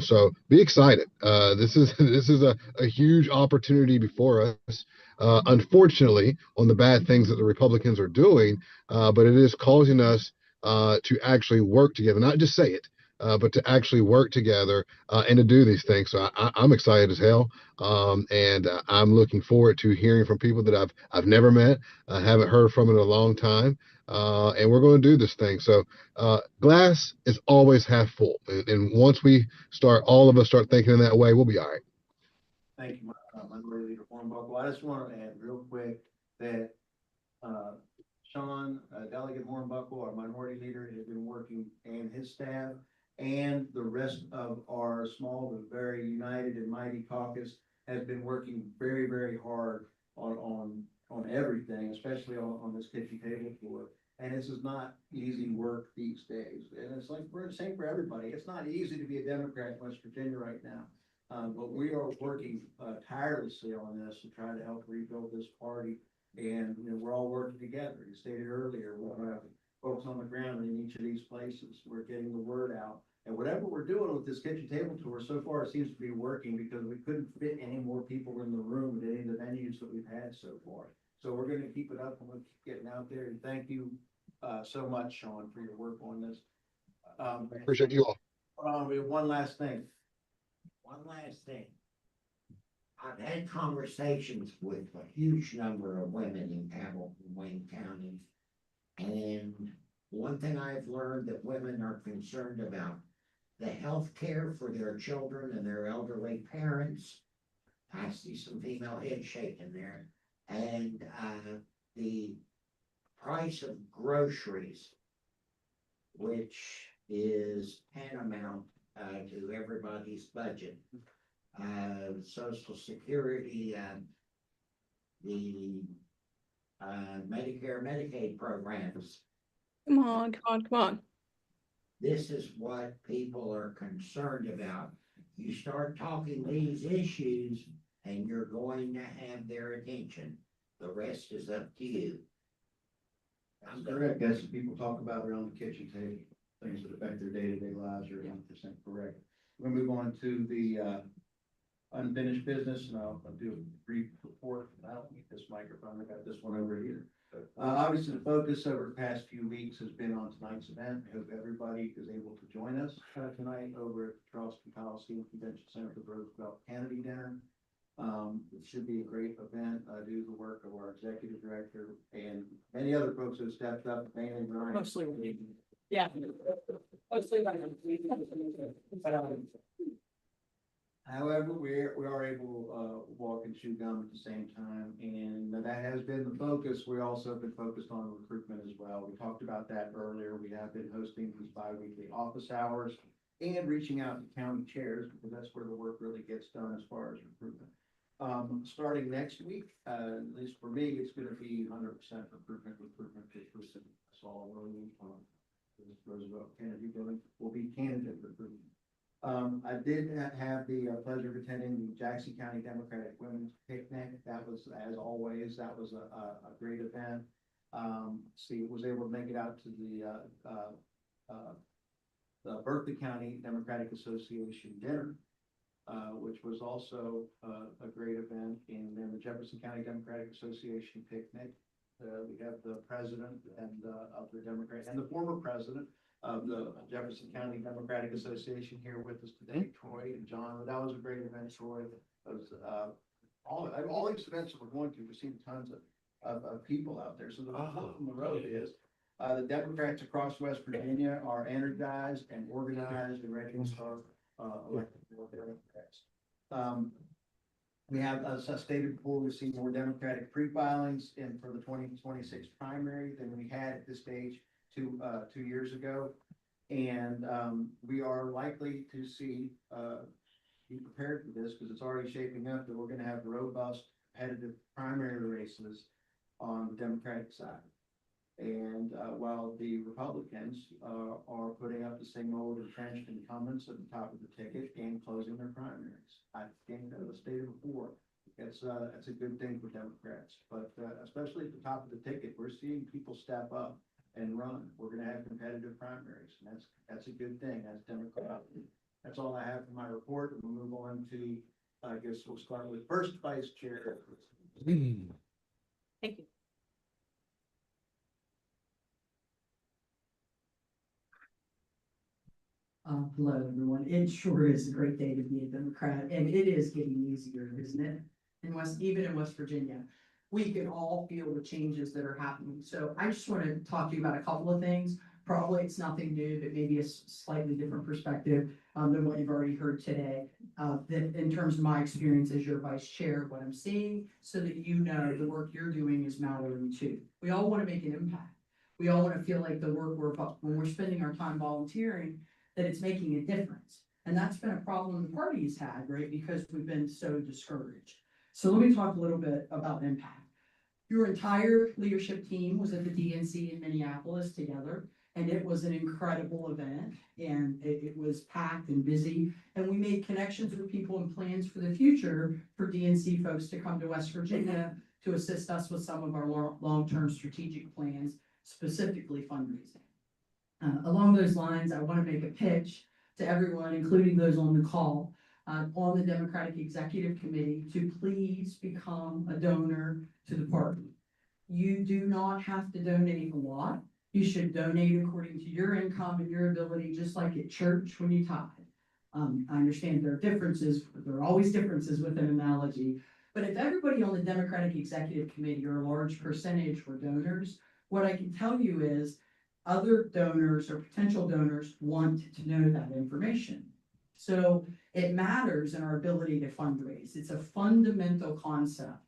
So be excited. This is this is a huge opportunity before us. Unfortunately, on the bad things that the Republicans are doing, but it is causing us to actually work together, not just say it, but to actually work together and to do these things. So I'm excited as hell, and I'm looking forward to hearing from people that I've never met, I haven't heard from in a long time, and we're going to do this thing. So glass is always half full, and once we start, all of us start thinking in that way, we'll be all right. Thank you, Minority Leader Hornbuckle. I just want to add real quick that Sean, Delegate Hornbuckle, our Minority Leader, has been working, and his staff, and the rest of our small but very united and mighty caucus has been working very, very hard on everything, especially on this kitchen table floor. And this is not easy work these days. And it's like, we're the same for everybody. It's not easy to be a Democrat in West Virginia right now. But we are working tirelessly on this to try to help rebuild this party. And, you know, we're all working together. You stated earlier, we'll have folks on the ground in each of these places. We're getting the word out. And whatever we're doing with this kitchen table tour, so far it seems to be working because we couldn't fit any more people in the room at any of the venues that we've had so far. So we're going to keep it up and we'll keep getting out there. And thank you so much, Sean, for your work on this. Appreciate you all. We have one last thing. One last thing. I've had conversations with a huge number of women in Hamilton, Wayne County. And one thing I've learned that women are concerned about, the health care for their children and their elderly parents. I see some female head shaking there. And the price of groceries, which is tantamount to everybody's budget. Social Security, the Medicare, Medicaid programs. Come on, come on, come on. This is what people are concerned about. You start talking these issues and you're going to have their attention. The rest is up to you. That's correct. That's what people talk about around the kitchen table. Things that affect their day-to-day lives are 100% correct. We're gonna move on to the unfinished business, and I'll do a brief report. I don't need this microphone. I got this one over here. Obviously, the focus over the past few weeks has been on tonight's event. I hope everybody is able to join us tonight over at the Charleston Coliseum Convention Center for the Roosevelt Kennedy Dinner. It should be a great event due to the work of our executive director and many other folks who have stepped up, mainly Ryan. Mostly, yeah. Mostly. However, we are able to walk and chew gum at the same time, and that has been the focus. We also have been focused on recruitment as well. We talked about that earlier. We have been hosting these bi-weekly office hours and reaching out to county chairs because that's where the work really gets done as far as recruitment. Starting next week, at least for me, it's going to be 100% recruitment. That's all we're doing. Roosevelt Kennedy Building will be candidate recruitment. I did have the pleasure of attending the Jackson County Democratic Women's Picnic. That was, as always, that was a great event. Was able to make it out to the Berkeley County Democratic Association dinner, which was also a great event. And then the Jefferson County Democratic Association picnic. We have the president and of the Democrat and the former president of the Jefferson County Democratic Association here with us today, Troy and John. That was a great event, Troy. Was, all these events that we're going to, we've seen tons of people out there. So the hope from the road is the Democrats across West Virginia are energized and organized and ready to start electing more Democrats. We have, as I stated before, we've seen more Democratic pre-filings for the 2026 primary than we had at this stage 2 years ago. And we are likely to see, be prepared for this because it's already shaping up that we're going to have robust competitive primary races on the Democratic side. And while the Republicans are putting up the same old entrenched incumbents at the top of the ticket and closing their primaries. I think that was stated before, It's a good thing for Democrats, but especially at the top of the ticket, we're seeing people step up and run. We're gonna have competitive primaries, and that's a good thing as Democrat. That's all I have for my report, and we'll move on to, I guess we'll start with first vice chair. Thank you. Hello, everyone. It sure is a great day to be a Democrat, and it is getting easier, isn't it? Even in West Virginia, we can all feel the changes that are happening. So I just want to talk to you about a couple of things. Probably it's nothing new, but maybe a slightly different perspective than what you've already heard today. That in terms of my experience as your vice chair, what I'm seeing, so that you know the work you're doing is mattering too. We all want to make an impact. We all want to feel like the work when we're spending our time volunteering, that it's making a difference. And that's been a problem the party's had, right? Because we've been so discouraged. So let me talk a little bit about impact. Your entire leadership team was at the DNC in Minneapolis together, and it was an incredible event, and it was packed and busy. And we made connections with people and plans for the future for DNC folks to come to West Virginia to assist us with some of our long-term strategic plans, specifically fundraising. Along those lines, I want to make a pitch to everyone, including those on the call, on the Democratic Executive Committee, to please become a donor to the party. You do not have to donate a lot. You should donate according to your income and your ability, just like at church when you tithe. I understand there are differences, there are always differences with an analogy, but if everybody on the Democratic Executive Committee, or a large percentage, were donors, what I can tell you is other donors or potential donors want to know that information. So it matters in our ability to fundraise. It's a fundamental concept.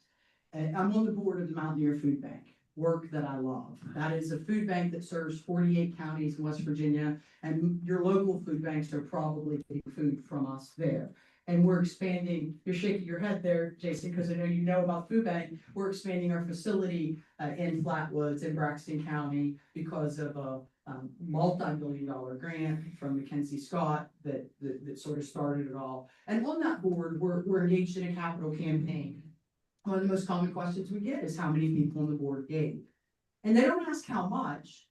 And I'm on the board of the Mountaineer Food Bank, work that I love. That is a food bank that serves 48 counties in West Virginia, and your local food banks are probably getting food from us there. And we're expanding, you're shaking your head there, Jason, because I know you know about food bank. We're expanding our facility in Flatwoods in Braxton County because of a multi-billion-dollar grant from Mackenzie Scott that sort of started it all. And on that board, we're engaged in a capital campaign. One of the most common questions we get is how many people on the board gave. And they don't ask how much.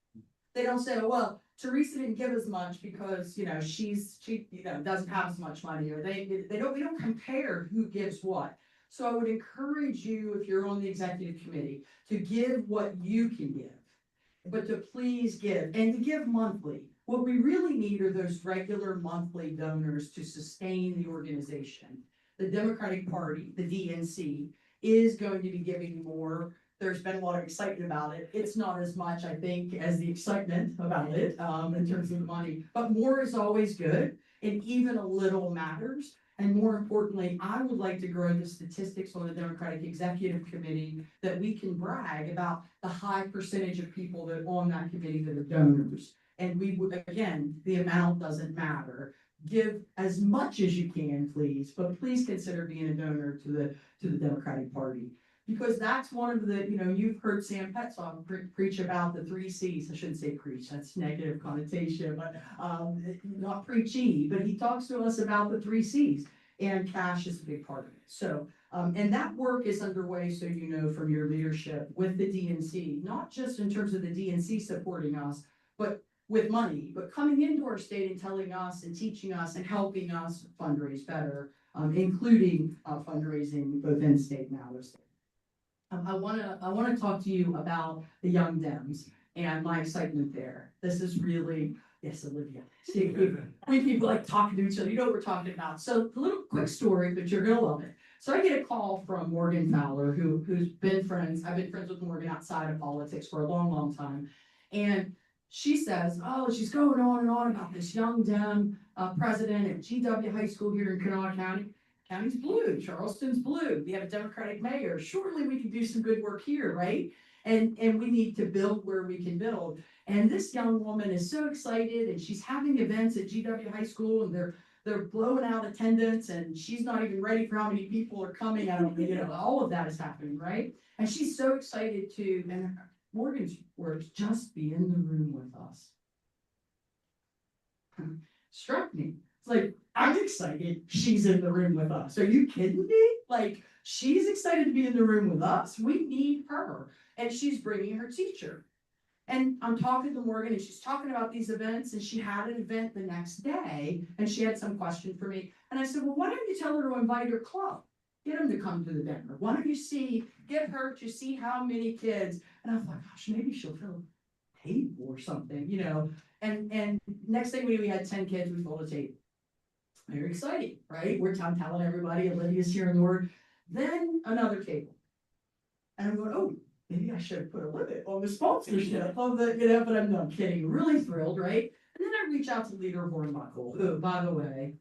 They don't say, oh, well, Teresa didn't give as much because, you know, she doesn't have as much money, or we don't compare who gives what. So I would encourage you, if you're on the executive committee, to give what you can give, but to please give, and to give monthly. What we really need are those regular monthly donors to sustain the organization. The Democratic Party, the DNC, is going to be giving more. There's been a lot of excitement about it. It's not as much, I think, as the excitement about it in terms of the money, but more is always good, and even a little matters. And more importantly, I would like to grow the statistics on the Democratic Executive Committee that we can brag about the high percentage of people that on that committee that are donors. And we would, again, the amount doesn't matter. Give as much as you can, please, but please consider being a donor to the Democratic Party. Because that's one of the, you've heard Sam Petzong preach about the 3 C's. I shouldn't say preach, that's negative connotation, but not preachy, but he talks to us about the 3 C's, and cash is a big part of it. So, and that work is underway, so you know, from your leadership with the DNC, not just in terms of the DNC supporting us, but with money, but coming into our state and telling us and teaching us and helping us fundraise better, including fundraising both in state and out of state. I want to talk to you about the Young Dems and my excitement there. This is really, yes, Olivia. See, we people like talking to each other. You know what we're talking about. So a little quick story, but you're gonna love it. So I get a call from Morgan Fowler, who's been friends. I've been friends with Morgan outside of politics for a long, long time, and she says, oh, she's going on and on about this Young Dem president at GW High School here in Kanawha County. County's blue, Charleston's blue. We have a Democratic mayor. Surely we can do some good work here, right? And we need to build where we can build. And this young woman is so excited, and she's having events at GW High School, and they're blowing out attendance, and she's not even ready for how many people are coming. I don't, all of that is happening, right? And she's so excited to, and Morgan's words, just be in the room with us. Struck me. It's like, I'm excited she's in the room with us. Are you kidding me? Like, she's excited to be in the room with us. We need her. And she's bringing her teacher. And I'm talking to Morgan and she's talking about these events and she had an event the next day and she had some question for me. And I said, well, why don't you tell her to invite her club? Get them to come to the dinner. Why don't you get her to see how many kids? And I thought, gosh, maybe she'll fill a table or something, you know. And next thing we had 10 kids, we filled a table. Very exciting, right? I'm telling everybody, Olivia's hearing the word. Then another table. And I'm going, oh, maybe I should have put a limit on the sponsorship of the, you know, but I'm kidding. Really thrilled, right? And then I reach out to Leader Hornbuckle, who, by the way,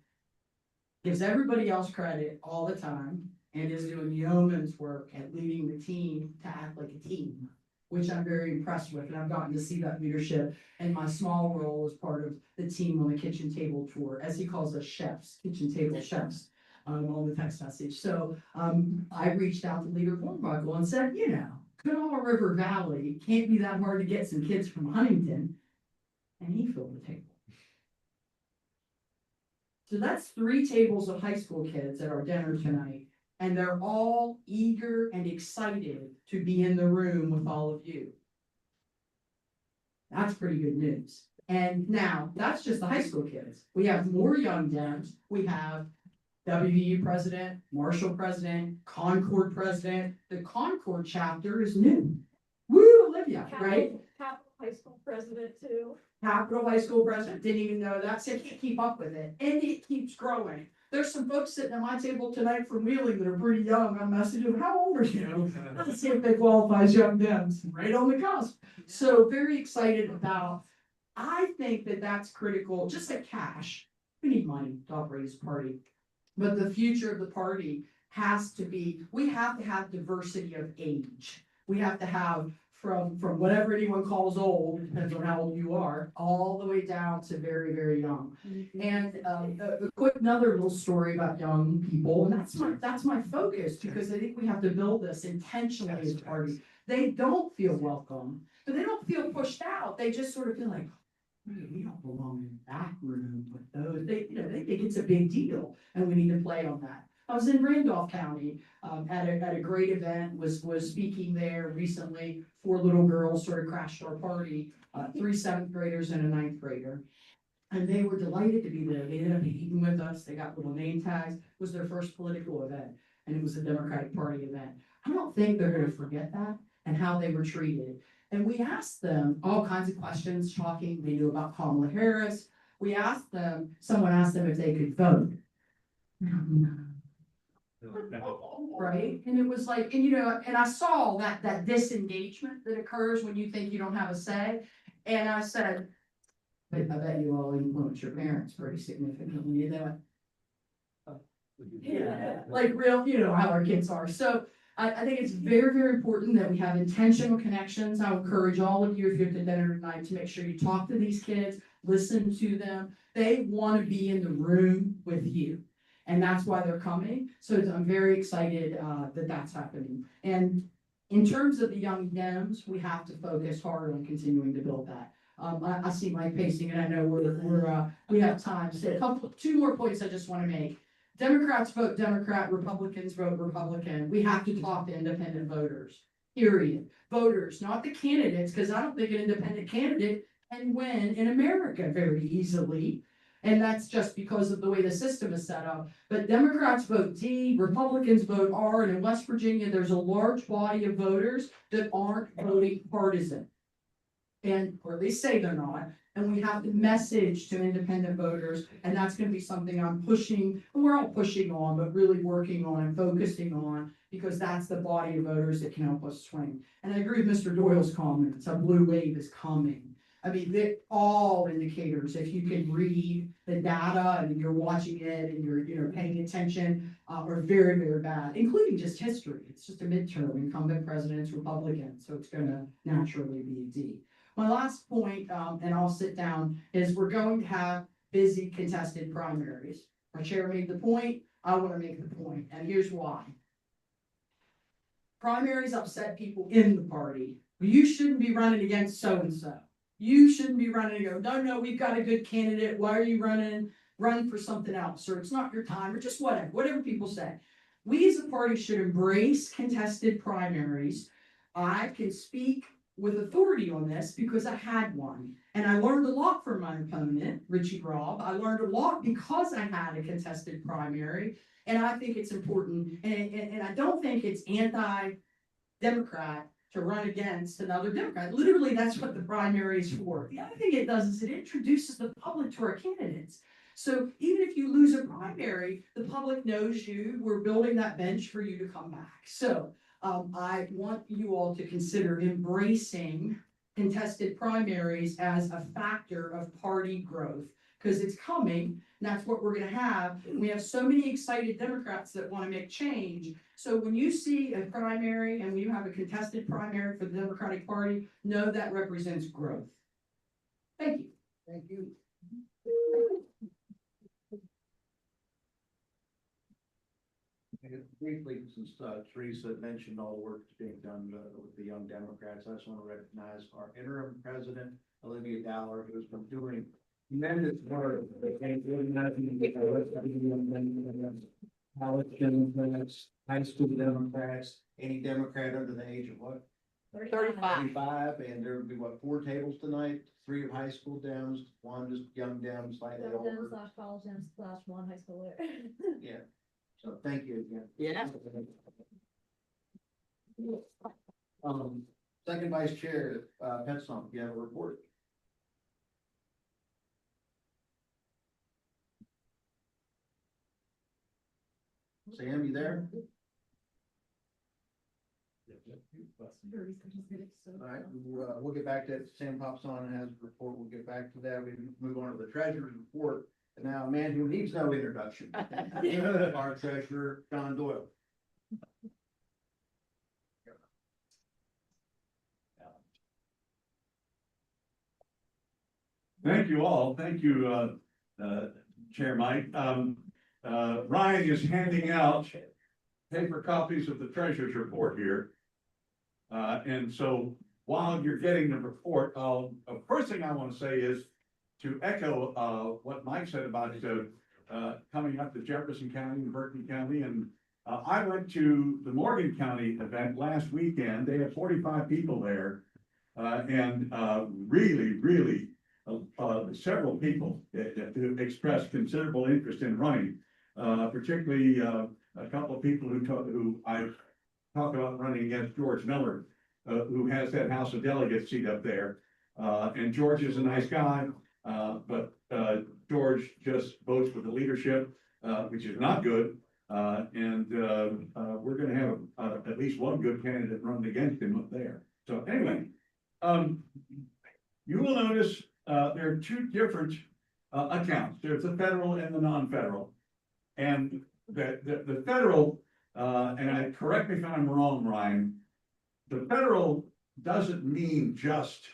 gives everybody else credit all the time and is doing yeoman's work at leading the team to act like a team, which I'm very impressed with. And I've gotten to see that leadership in my small role as part of the team on the kitchen table tour, as he calls us chefs, kitchen table chefs, on the text message. So I reached out to Leader Hornbuckle and said, you know, Kanawha River Valley can't be that hard to get some kids from Huntington. And he filled the table. So that's 3 tables of high school kids at our dinner tonight. And they're all eager and excited to be in the room with all of you. That's pretty good news. And now, that's just the high school kids. We have more young Dems. We have WVU president, Marshall president, Concord president. The Concord chapter is new. Woo, Olivia, right? Capital High School president too. Capital High School president, didn't even know that, so I can't keep up with it, and it keeps growing. There's some folks sitting at my table tonight from Wheeling that are pretty young. I'm messaging them, how old are you? Let's see if they qualify as young Dems, right on the cusp. So very excited about, I think that that's critical, just like cash. We need money to operate this party, but the future of the party has to be, we have to have diversity of age. We have to have from whatever anyone calls old, depends on how old you are, all the way down to very, very young. And a quick another little story about young people, and that's my focus, because I think we have to build this intentionally as a party. They don't feel welcome, but they don't feel pushed out. They just sort of feel like, we don't belong in that room with those. They think it's a big deal, and we need to play on that. I was in Randolph County at a great event, was speaking there recently. 4 little girls sort of crashed our party, 3 7th graders and a 9th grader. And they were delighted to be there. They ended up eating with us. They got little name tags. It was their first political event, and it was a Democratic Party event. I don't think they're going to forget that and how they were treated. And we asked them all kinds of questions, talking. They knew about Kamala Harris. We asked them, someone asked them if they could vote. Right? And it was like, and you know, and I saw that disengagement that occurs when you think you don't have a say. And I said, but I bet you all influence your parents pretty significantly. And they went, oh, yeah, like real, you know, how our kids are. So I think it's very, very important that we have intentional connections. I encourage all of you, if you're at the dinner tonight, to make sure you talk to these kids, listen to them. They want to be in the room with you. And that's why they're coming. So I'm very excited that that's happening. And in terms of the young Dems, we have to focus hard on continuing to build that. I see Mike pacing, and I know we have time. So 2 more points I just want to make. Democrats vote Democrat, Republicans vote Republican. We have to talk to independent voters, period. Voters, not the candidates, because I don't think an independent candidate can win in America very easily. And that's just because of the way the system is set up. But Democrats vote D, Republicans vote R, and in West Virginia, there's a large body of voters that aren't voting partisan. And, or they say they're not, and we have to message to independent voters, and that's gonna be something I'm pushing, and we're all pushing on, but really working on and focusing on, because that's the body of voters that can help us swing. And I agree with Mr. Doyle's comments, a blue wave is coming. I mean, all indicators, if you can read the data and you're watching it and you're paying attention, are very, very bad, including just history. It's just a midterm, incumbent presidents, Republicans, so it's gonna naturally be a D. My last point, and I'll sit down, is we're going to have busy contested primaries. Our chair made the point, I wanna make the point, and here's why. Primaries upset people in the party. You shouldn't be running against so-and-so. You shouldn't be running and go, no, we've got a good candidate. Why are you running? Run for something else, or it's not your time, or just whatever people say. we as a party should embrace contested primaries. I can speak with authority on this because I had one. And I learned a lot from my opponent, Richie Robb. I learned a lot because I had a contested primary. And I think it's important. And I don't think it's anti-Democrat to run against another Democrat. Literally, that's what the primary is for. The other thing it does is it introduces the public to our candidates. So even if you lose a primary, the public knows you. We're building that bench for you to come back. So I want you all to consider embracing contested primaries as a factor of party growth, because it's coming. And that's what we're going to have. We have so many excited Democrats that want to make change. So when you see a primary and when you have a contested primary for the Democratic Party, know that represents growth. Thank you. Thank you. And briefly, since Teresa mentioned all the work that's being done with the Young Democrats, I just want to recognize our interim president, Olivia Dowler, who's been doing tremendous work. College Democrats, high school Democrats, any Democrat under the age of what? 35, and there would be what, 4 tables tonight? 3 of high school Dems, 1 just young Dems, slightly older. / college Dems / 1 high schooler. Yeah. So thank you again. Yeah. Second Vice Chair, Petsom, you have a report? Sam, you there? All right, we'll get back to it. Sam pops on and has a report. We'll get back to that. We move on to the treasurer's report. And now a man who needs no introduction. Our treasurer, John Doyle. Thank you all. Thank you, Chair Mike. Ryan is handing out paper copies of the treasurer's report here. And so while you're getting the report, the first thing I want to say is to echo what Mike said about coming up to Jefferson County and Berkeley County. And I went to the Morgan County event last weekend. They had 45 people there. And really, several people expressed considerable interest in running, particularly a couple of people who I talk about running against George Miller, who has that House of Delegates seat up there. And George is a nice guy, but George just votes for the leadership, which is not good. And we're going to have at least one good candidate running against him up there. So anyway, you will notice there are 2 different accounts. There's the federal and the non-federal. And the federal, and correct me if I'm wrong, Ryan, the federal doesn't mean just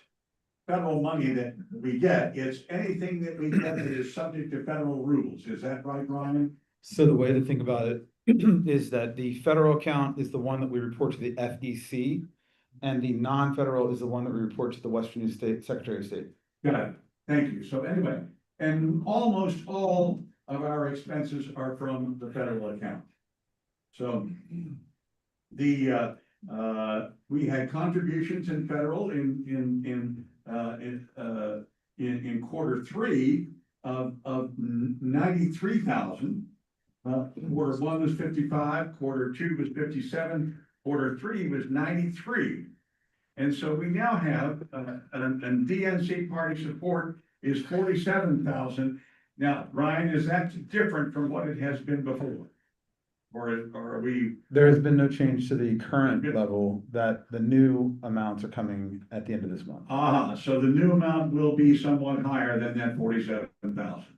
federal money that we get. It's anything that we get that is subject to federal rules. Is that right, Ryan? So the way to think about it is that the federal account is the one that we report to the FEC, and the non-federal is the one that we report to the West Virginia State Secretary of State. Got it. Thank you. So anyway, and almost all of our expenses are from the federal account. So we had contributions in federal in Q3 of 93,000. Q1 was 55, Q2 was 57, Q3 was 93. And so we now have, and DNC party support is 47,000. Now, Ryan, is that different from what it has been before? Or are we? There has been no change to the current level, that the new amounts are coming at the end of this month. So the new amount will be somewhat higher than that 47,000.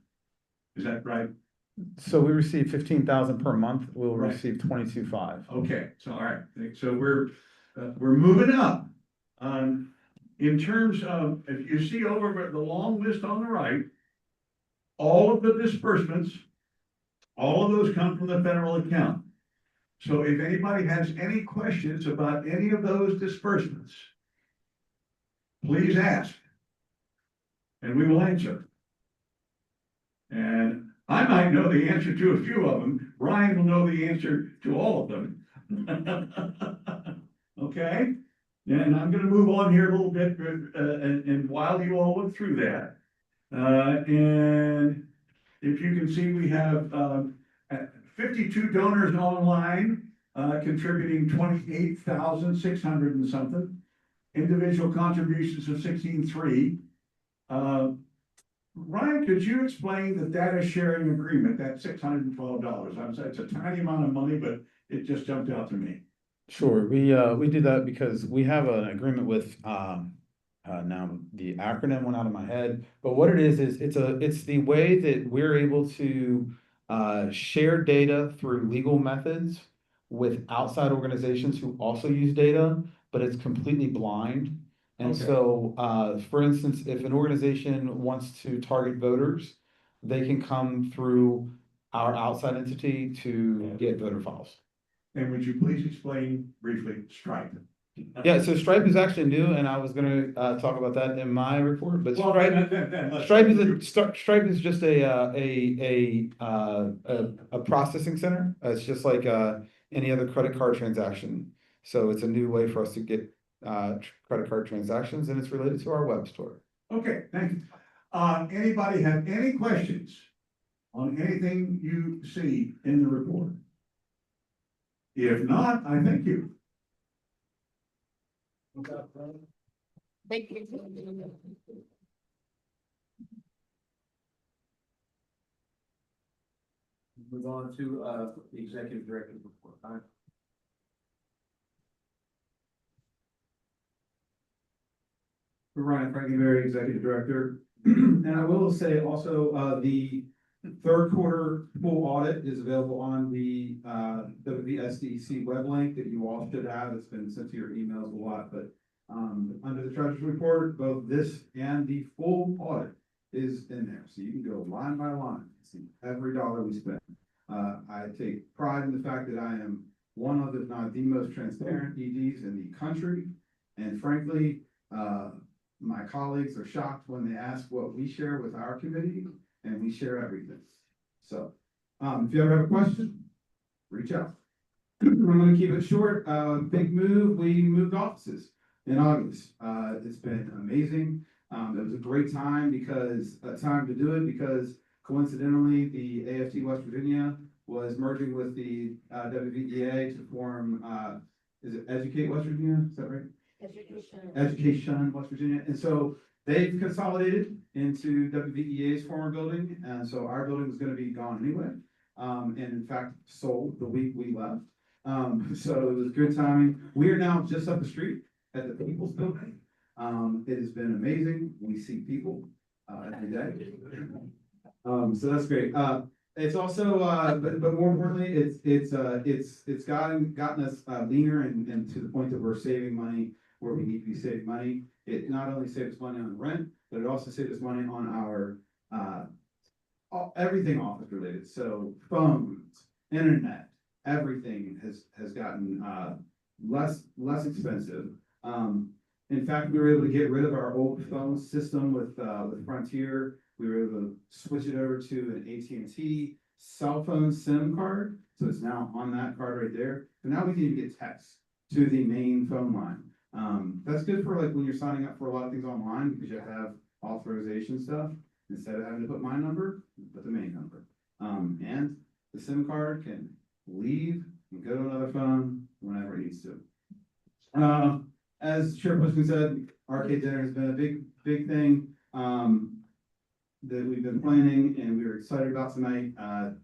Is that right? So we receive 15,000 per month. We'll Right. receive 22,500. Okay, so all right, so we're moving up. In terms of, if you see over the long list on the right, all of the disbursements, all of those come from the federal account. So if anybody has any questions about any of those disbursements, please ask, and we will answer. And I might know the answer to a few of them. Ryan will know the answer to all of them. Okay? And I'm gonna move on here a little bit, and while you all look through that, and if you can see, we have, 52 donors online, contributing 28,600 and something. Individual contributions of 16,300. Ryan, could you explain the data sharing agreement, that $612? I'm saying it's a tiny amount of money, but it just jumped out to me. Sure, we do that because we have an agreement with, now the acronym went out of my head, but what it is it's the way that we're able to share data through legal methods with outside organizations who also use data, but it's completely blind. And Okay. so, for instance, if an organization wants to target voters, they can come through our outside entity to get voter files. And would you please explain briefly Stripe? Yeah, so Stripe is actually new, and I was gonna talk about that in my report, but Well, Stripe, then let's- Stripe is just a processing center. It's just like any other credit card transaction. So it's a new way for us to get credit card transactions, and it's related to our web store. Okay, thank you. Anybody have any questions on anything you see in the report? If not, I thank you. Thank you. Move on to the executive director's report. Ryan Frankenberry, Executive Director. And I will say also, the third quarter full audit is available on the WVSDEC web link that you all should have. It's been sent to your emails a lot, but under the treasurer's report, both this and the full audit is in there. So you can go line by line, see every dollar we spend. I take pride in the fact that I am one of, if not the most transparent EDs in the country. And frankly, my colleagues are shocked when they ask what we share with our committee, and we share everything. So, if you ever have a question, reach out. I'm gonna keep it short. Big move, we moved offices in August. It's been amazing. It was a great time to do it because coincidentally, the AFT West Virginia was merging with the WVEA to form, is it Educate West Virginia? Is that right? Education West Virginia. And so they've consolidated into WVEA's former building. And so our building was going to be gone anyway. And in fact, sold the week we left. So it was good timing. We are now just up the street at the People's Building. It has been amazing. We see people every day. So that's great. It's also, but more importantly, it's gotten us leaner and to the point that we're saving money where we need to be saving money. It not only saves money on rent, but it also saves us money on our everything office related. So phones, internet, everything has gotten less expensive. In fact, we were able to get rid of our old phone system with Frontier. We were able to switch it over to an AT&T cell phone SIM card. So it's now on that card right there. But now we can even get text to the main phone line. That's good for like when you're signing up for a lot of things online because you have to have authorization stuff. Instead of having to put my number, put the main number. And the SIM card can leave and go to another phone whenever it needs to. As Chairperson said, arcade dinner has been a big thing that we've been planning and we were excited about tonight. As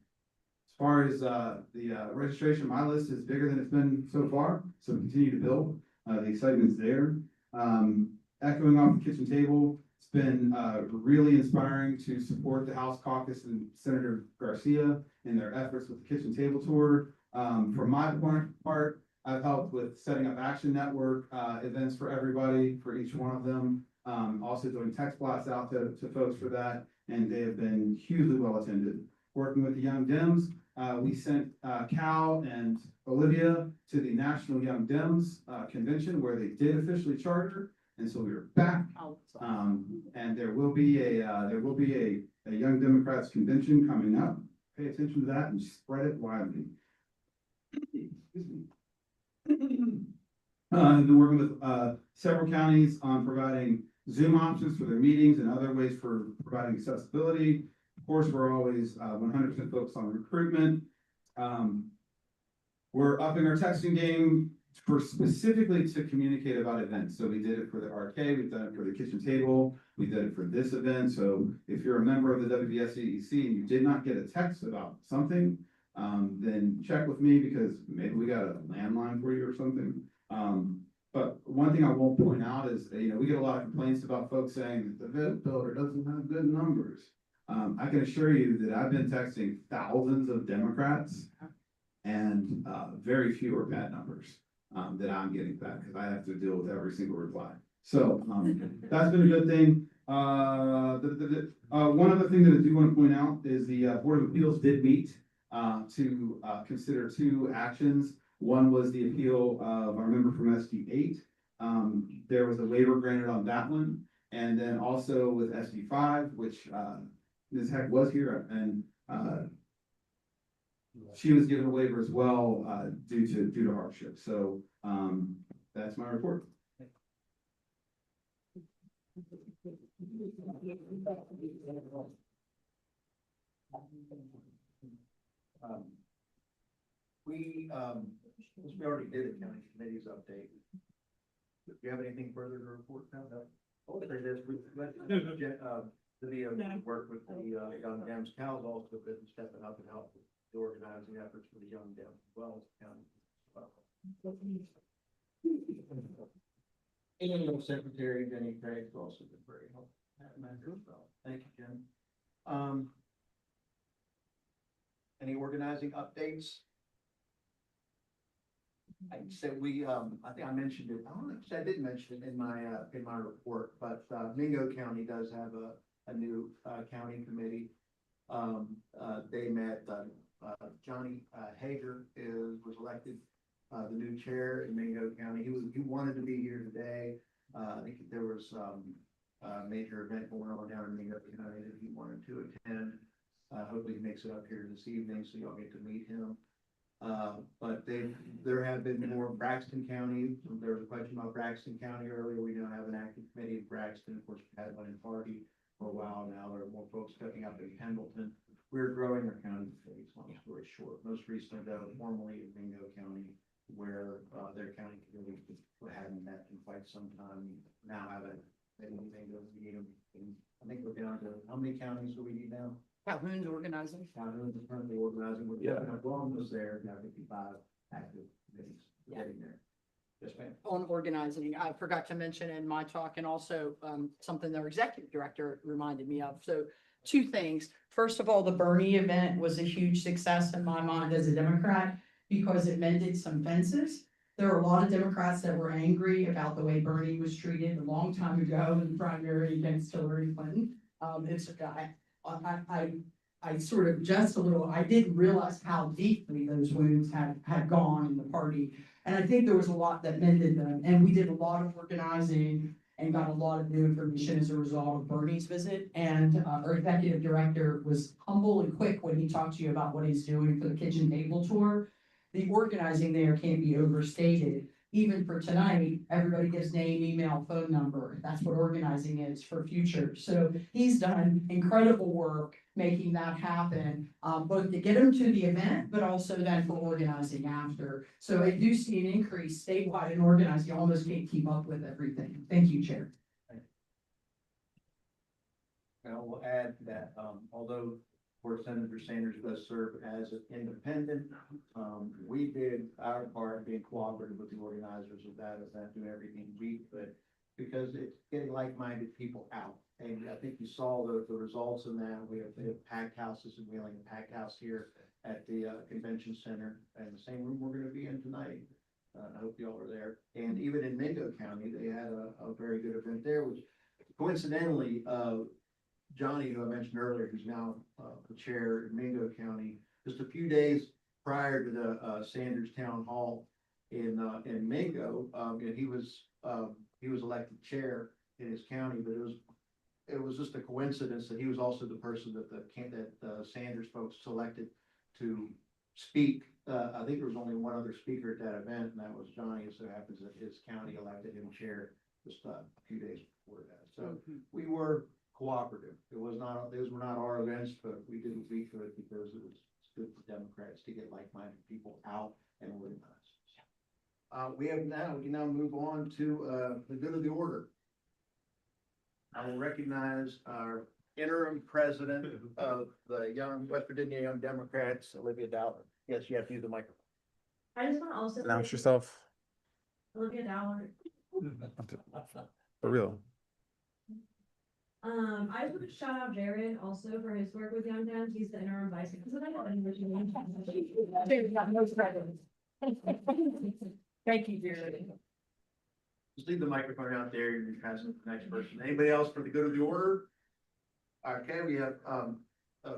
far as the registration, my list is bigger than it's been so far, so we continue to build. The excitement's there. Echoing off the kitchen table, it's been really inspiring to support the House Caucus and Senator Garcia in their efforts with the kitchen table tour. For my part, I've helped with setting up Action Network events for everybody, for each one of them. Also doing text blasts out to folks for that, and they have been hugely well attended. Working with the Young Dems, we sent Cal and Olivia to the National Young Dems convention where they did officially charter. And so we are back. And there will be a Young Democrats convention coming up. Pay attention to that and spread it widely. I've been working with several counties on providing Zoom options for their meetings and other ways for providing accessibility. Of course, we're always 100% focused on recruitment. We're upping our texting game for specifically to communicate about events. So we did it for the arcade, we've done it for the kitchen table, we did it for this event. So if you're a member of the WVSDEC and you did not get a text about something, then check with me because maybe we got a landline for you or something. But one thing I will point out is, we get a lot of complaints about folks saying that the vote builder doesn't have good numbers. I can assure you that I've been texting thousands of Democrats and very few are bad numbers that I'm getting back because I have to deal with every single reply. So that's been a good thing. One other thing that I do want to point out is the Board of Appeals did meet to consider two actions. One was the appeal of our member from SD8. There was a waiver granted on that one. And then also with SD5, which Ms. Heck was here and she was given a waiver as well due to hardship. So that's my report. We already did a county committees update. Do you have anything further to report now? I'll say this, the VO work with the Young Dems. Cal's also been stepping up and helping the organizing efforts for the Young Dems as well as the county. Annual Secretary Jenny Craig's also been very helpful. Thank you, Jim. Any organizing updates? I said I think I mentioned it. I don't know if I did mention it in my report, but Mingo County does have a new county committee. They met. Johnny Hager was elected the new chair in Mingo County. He wanted to be here today. I think there was a major event going on down in Mingo County that he wanted to attend. Hopefully he makes it up here this evening so y'all get to meet him. But there have been more Braxton County. There was a question about Braxton County earlier. We now have an active committee in Braxton. Of course, we had one in Hardy for a while now. There are more folks stepping up in Pendleton. We're growing our county committees, long story short. Most recently, though, formally in Mingo County, where their county committee hadn't met in quite some time. Now have a Mingo meeting. I think we're down to, how many counties do we need now? Calhoun's organizing. Calhoun's is currently organizing. We're getting almost there. Now 55 active committees. Getting there. Yes, ma'am. On organizing, I forgot to mention in my talk and also something their executive director reminded me of. So two things. First of all, the Bernie event was a huge success in my mind as a Democrat because it mended some fences. There were a lot of Democrats that were angry about the way Bernie was treated a long time ago in the primary against Hillary Clinton. I sort of just a little, I didn't realize how deeply those wounds had gone in the party. And I think there was a lot that mended them. And we did a lot of organizing and got a lot of new information as a result of Bernie's visit. And our executive director was humble and quick when he talked to you about what he's doing for the kitchen table tour. The organizing there can't be overstated. Even for tonight, everybody gives name, email, phone number. That's what organizing is for future. So he's done incredible work making that happen, both to get him to the event, but also then for organizing after. So I do see an increase statewide in organizing. You almost can't keep up with everything. Thank you, Chair. Now we'll add that although where Senator Sanders does serve as an independent, we did our part being cooperative with the organizers of that event, doing everything we could, because it's getting like-minded people out. And I think you saw the results in that. We have packed houses in Wheeling, a packed house here at the convention center, and the same room we're going to be in tonight. I hope y'all are there. And even in Mingo County, they had a very good event there, which coincidentally, Johnny, who I mentioned earlier, who's now the chair in Mingo County, just a few days prior to the Sanders Town Hall in Mingo, he he was elected chair in his county, but it was just a coincidence that he was also the person that Sanders folks selected to speak. I think there was only one other speaker at that event, and that was Johnny. It so happens that his county elected him chair just a few days before that. So we were cooperative. Those were not our events, but we did what we could because it's good for Democrats to get like-minded people out and organize. We can now move on to the good of the order. I will recognize our interim president of the West Virginia Young Democrats, Olivia Dowler. Yes, you have to use the microphone. I just want to also. Announce yourself. Olivia Dowler. For real. I just want to shout out Jared also for his work with Young Dems. He's the interim vice president. Thank you, Jared. Just leave the microphone out there and you pass it to the next person. Anybody else for the good of the order? Okay, we have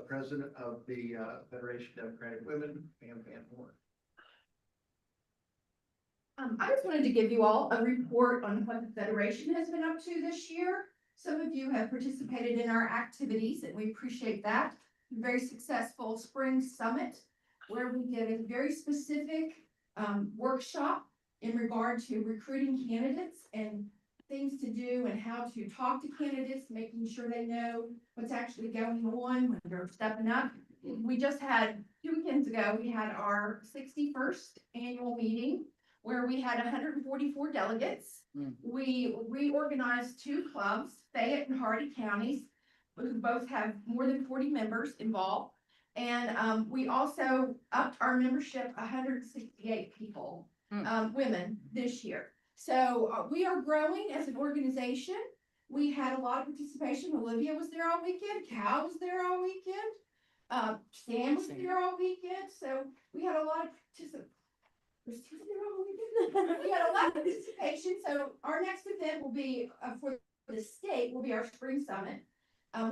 president of the Federation of Democratic Women, Pam Van Horn. I just wanted to give you all a report on what the Federation has been up to this year. Some of you have participated in our activities and we appreciate that. Very successful spring summit where we did a very specific workshop in regard to recruiting candidates and things to do and how to talk to candidates, making sure they know what's actually going on when they're stepping up. We just had 2 weekends ago, we had our 61st annual meeting where we had 144 delegates. We reorganized 2 clubs, Fayette and Hardy counties, who both have more than 40 members involved. And we also upped our membership 168 people, women this year. So we are growing as an organization. We had a lot of participation. Olivia was there all weekend. Cal was there all weekend. Sam was there all weekend. So we had a lot of participation. We had a lot of participation. So our next event will be for the state will be our spring summit,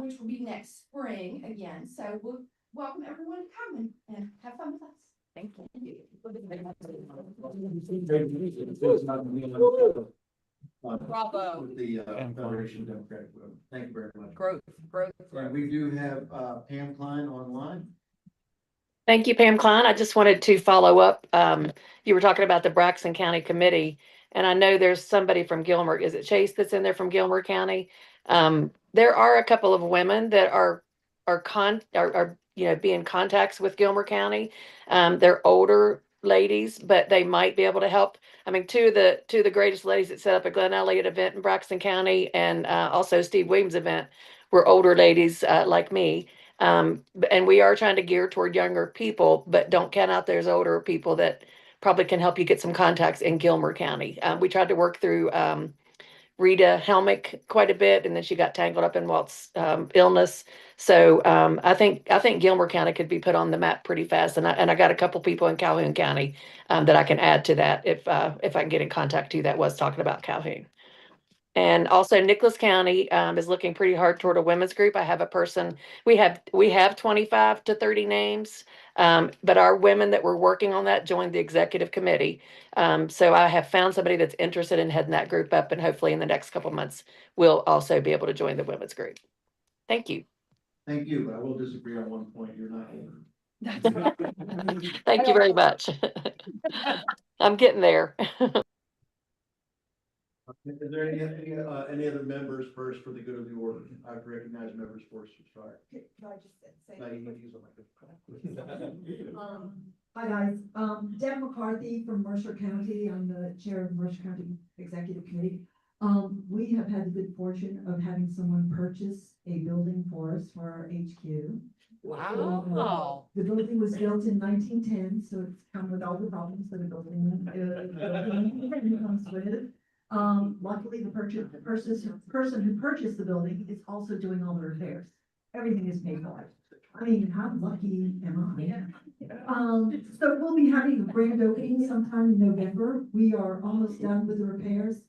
which will be next spring again. So we'll welcome everyone to come and have fun with us. Thank you. Bravo. With the Federation of Democratic Women. Thank you very much. Growth. And we do have Pam Klein online. Thank you, Pam Klein. I just wanted to follow up. You were talking about the Braxton County Committee, and I know there's somebody from Gilmer. Is it Chase that's in there from Gilmer County? There are a couple of women that are be in contacts with Gilmer County. They're older ladies, but they might be able to help. I mean, two of the greatest ladies that set up a Glen Elliott event in Braxton County and also Steve Williams event were older ladies like me. And we are trying to gear toward younger people, but don't count out there's older people that probably can help you get some contacts in Gilmer County. We tried to work through Rita Helmick quite a bit, and then she got tangled up in Walt's illness. So I think Gilmer County could be put on the map pretty fast, and I got a couple people in Calhoun County that I can add to that if I can get in contact too. That was talking about Calhoun. And also Nicholas County is looking pretty hard toward a women's group. I have a person, we have 25 to 30 names, but our women that were working on that joined the executive committee. So I have found somebody that's interested in heading that group up, and hopefully in the next couple months, we'll also be able to join the women's group. Thank you. Thank you, but I will disagree on one point. You're not older. Thank you very much. I'm getting there. Is there any other members first for the good of the order? I have to recognize members first to start. Can I just say? No, you need to use the microphone. Hi, guys. Deb McCarthy from Mercer County. I'm the chair of the Mercer County Executive Committee. We have had the good fortune of having someone purchase a building for us for our HQ. Wow. The building was built in 1910, so it's come with all the problems that a building comes with. Luckily, the person who purchased the building is also doing all the repairs. Everything is paid for. I mean, how lucky am I? So we'll be having a grand opening sometime in November. We are almost done with the repairs.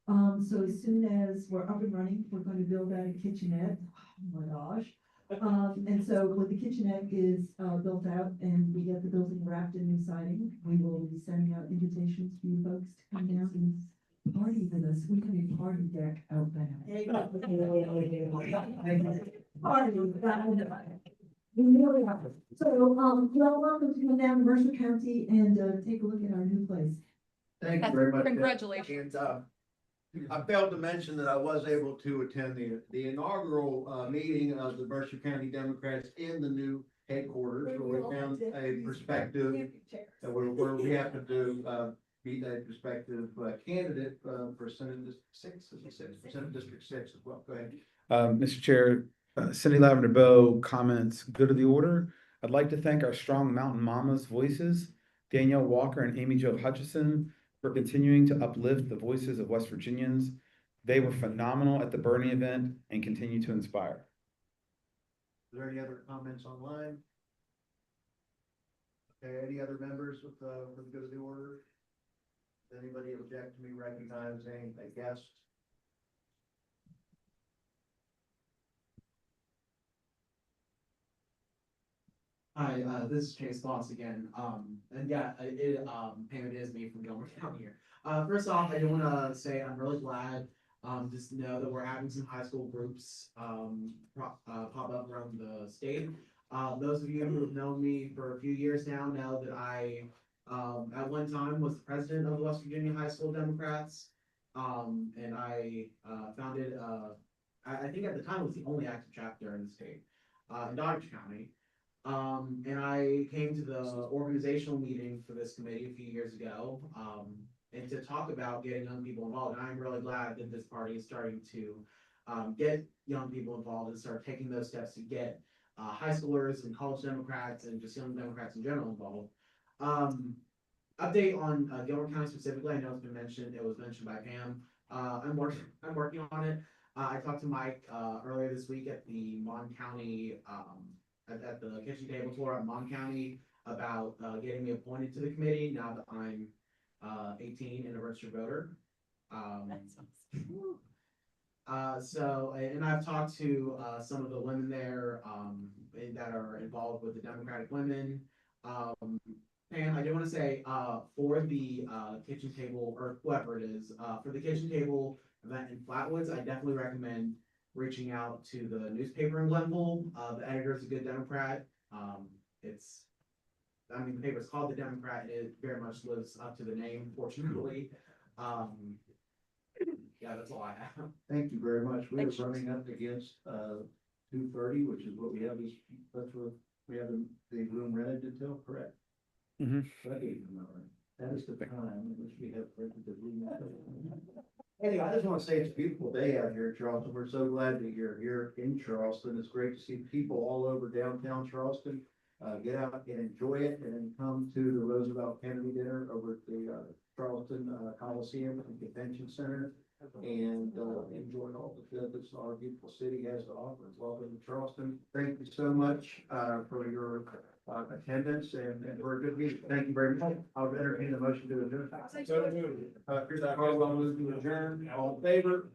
So as soon as we're up and running, we're going to build out a kitchenette. Oh my gosh. And so when the kitchenette is built out and we get the building wrapped in new siding, we will be sending out invitations for you folks to come down and party with us, we have a party deck out there. So, well, welcome to come down to Mercer County and, take a look at our new place. Thank you very much. Congratulations. And, I failed to mention that I was able to attend the inaugural, meeting of the Mercer County Democrats in the new headquarters, where we found a perspective where we have to do, be a prospective candidate, for Senate District 6, as you said, for Senate District 6 as well. Go ahead. Mr. Chair, Cindy Lavender Bowe comments, good of the order. I'd like to thank our strong Mountain Mamas voices, Danielle Walker and Amy Jo Hutchison, for continuing to uplift the voices of West Virginians. They were phenomenal at the Bernie event and continue to inspire. Is there any other comments online? Okay, any other members with, for the good of the order? Does anybody object to me recognizing a guest? Hi, this is Chase Boss again. And yeah, Pam, it is me from Gilmer County here. First off, I do want to say I'm really glad, just to know that we're having some high school groups, pop up around the state. Those of you who have known me for a few years now know that I, at one time was the president of the West Virginia High School Democrats. And I, founded, I think at the time it was the only active chapter in the state, in Dodge County. And I came to the organizational meeting for this committee a few years ago, and to talk about getting young people involved. And I'm really glad that this party is starting to get young people involved and start taking those steps to get high schoolers and college Democrats and just young Democrats in general involved. Update on Gilmer County specifically. I know it's been mentioned. It was mentioned by Pam. I'm working on it. I talked to Mike earlier this week at the Mon County at the kitchen table tour at Mon County about getting me appointed to the committee now that I'm 18 and a registered voter. So, and I've talked to some of the women there that are involved with the Democratic Women. And I do want to say for the kitchen table, or whoever it is, for the kitchen table event in Flatwoods, I definitely recommend reaching out to the newspaper in Glenville. The editor is a good Democrat. The paper is called The Democrat, and it very much lives up to the name, fortunately. Yeah, that's all I have. Thank you very much. We're running up against 2:30, which is what we have that's what we have the room rented until, correct? Mm-hmm. That is the time in which we have rented the room. Anyway, I just want to say it's a beautiful day out here in Charleston. We're so glad that you're here in Charleston. It's great to see people all over downtown Charleston. Get out and enjoy it, and then come to the Roosevelt Kennedy dinner over at the Charleston Coliseum and Convention Center, and enjoy all the good that our beautiful city has to offer. Welcome to Charleston. Thank you so much for your attendance and for a good meeting. Thank you very much. I'll entertain the motion to adjourn. Chris Caldwell moves to adjourn. All in favor?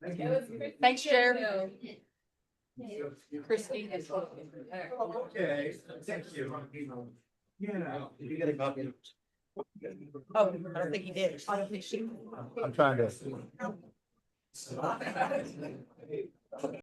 Thank you. Thanks, Chair. Christine is. Okay, thank you. Yeah. Did you get a copy? Oh, I don't think he did. I don't think she. I'm trying to.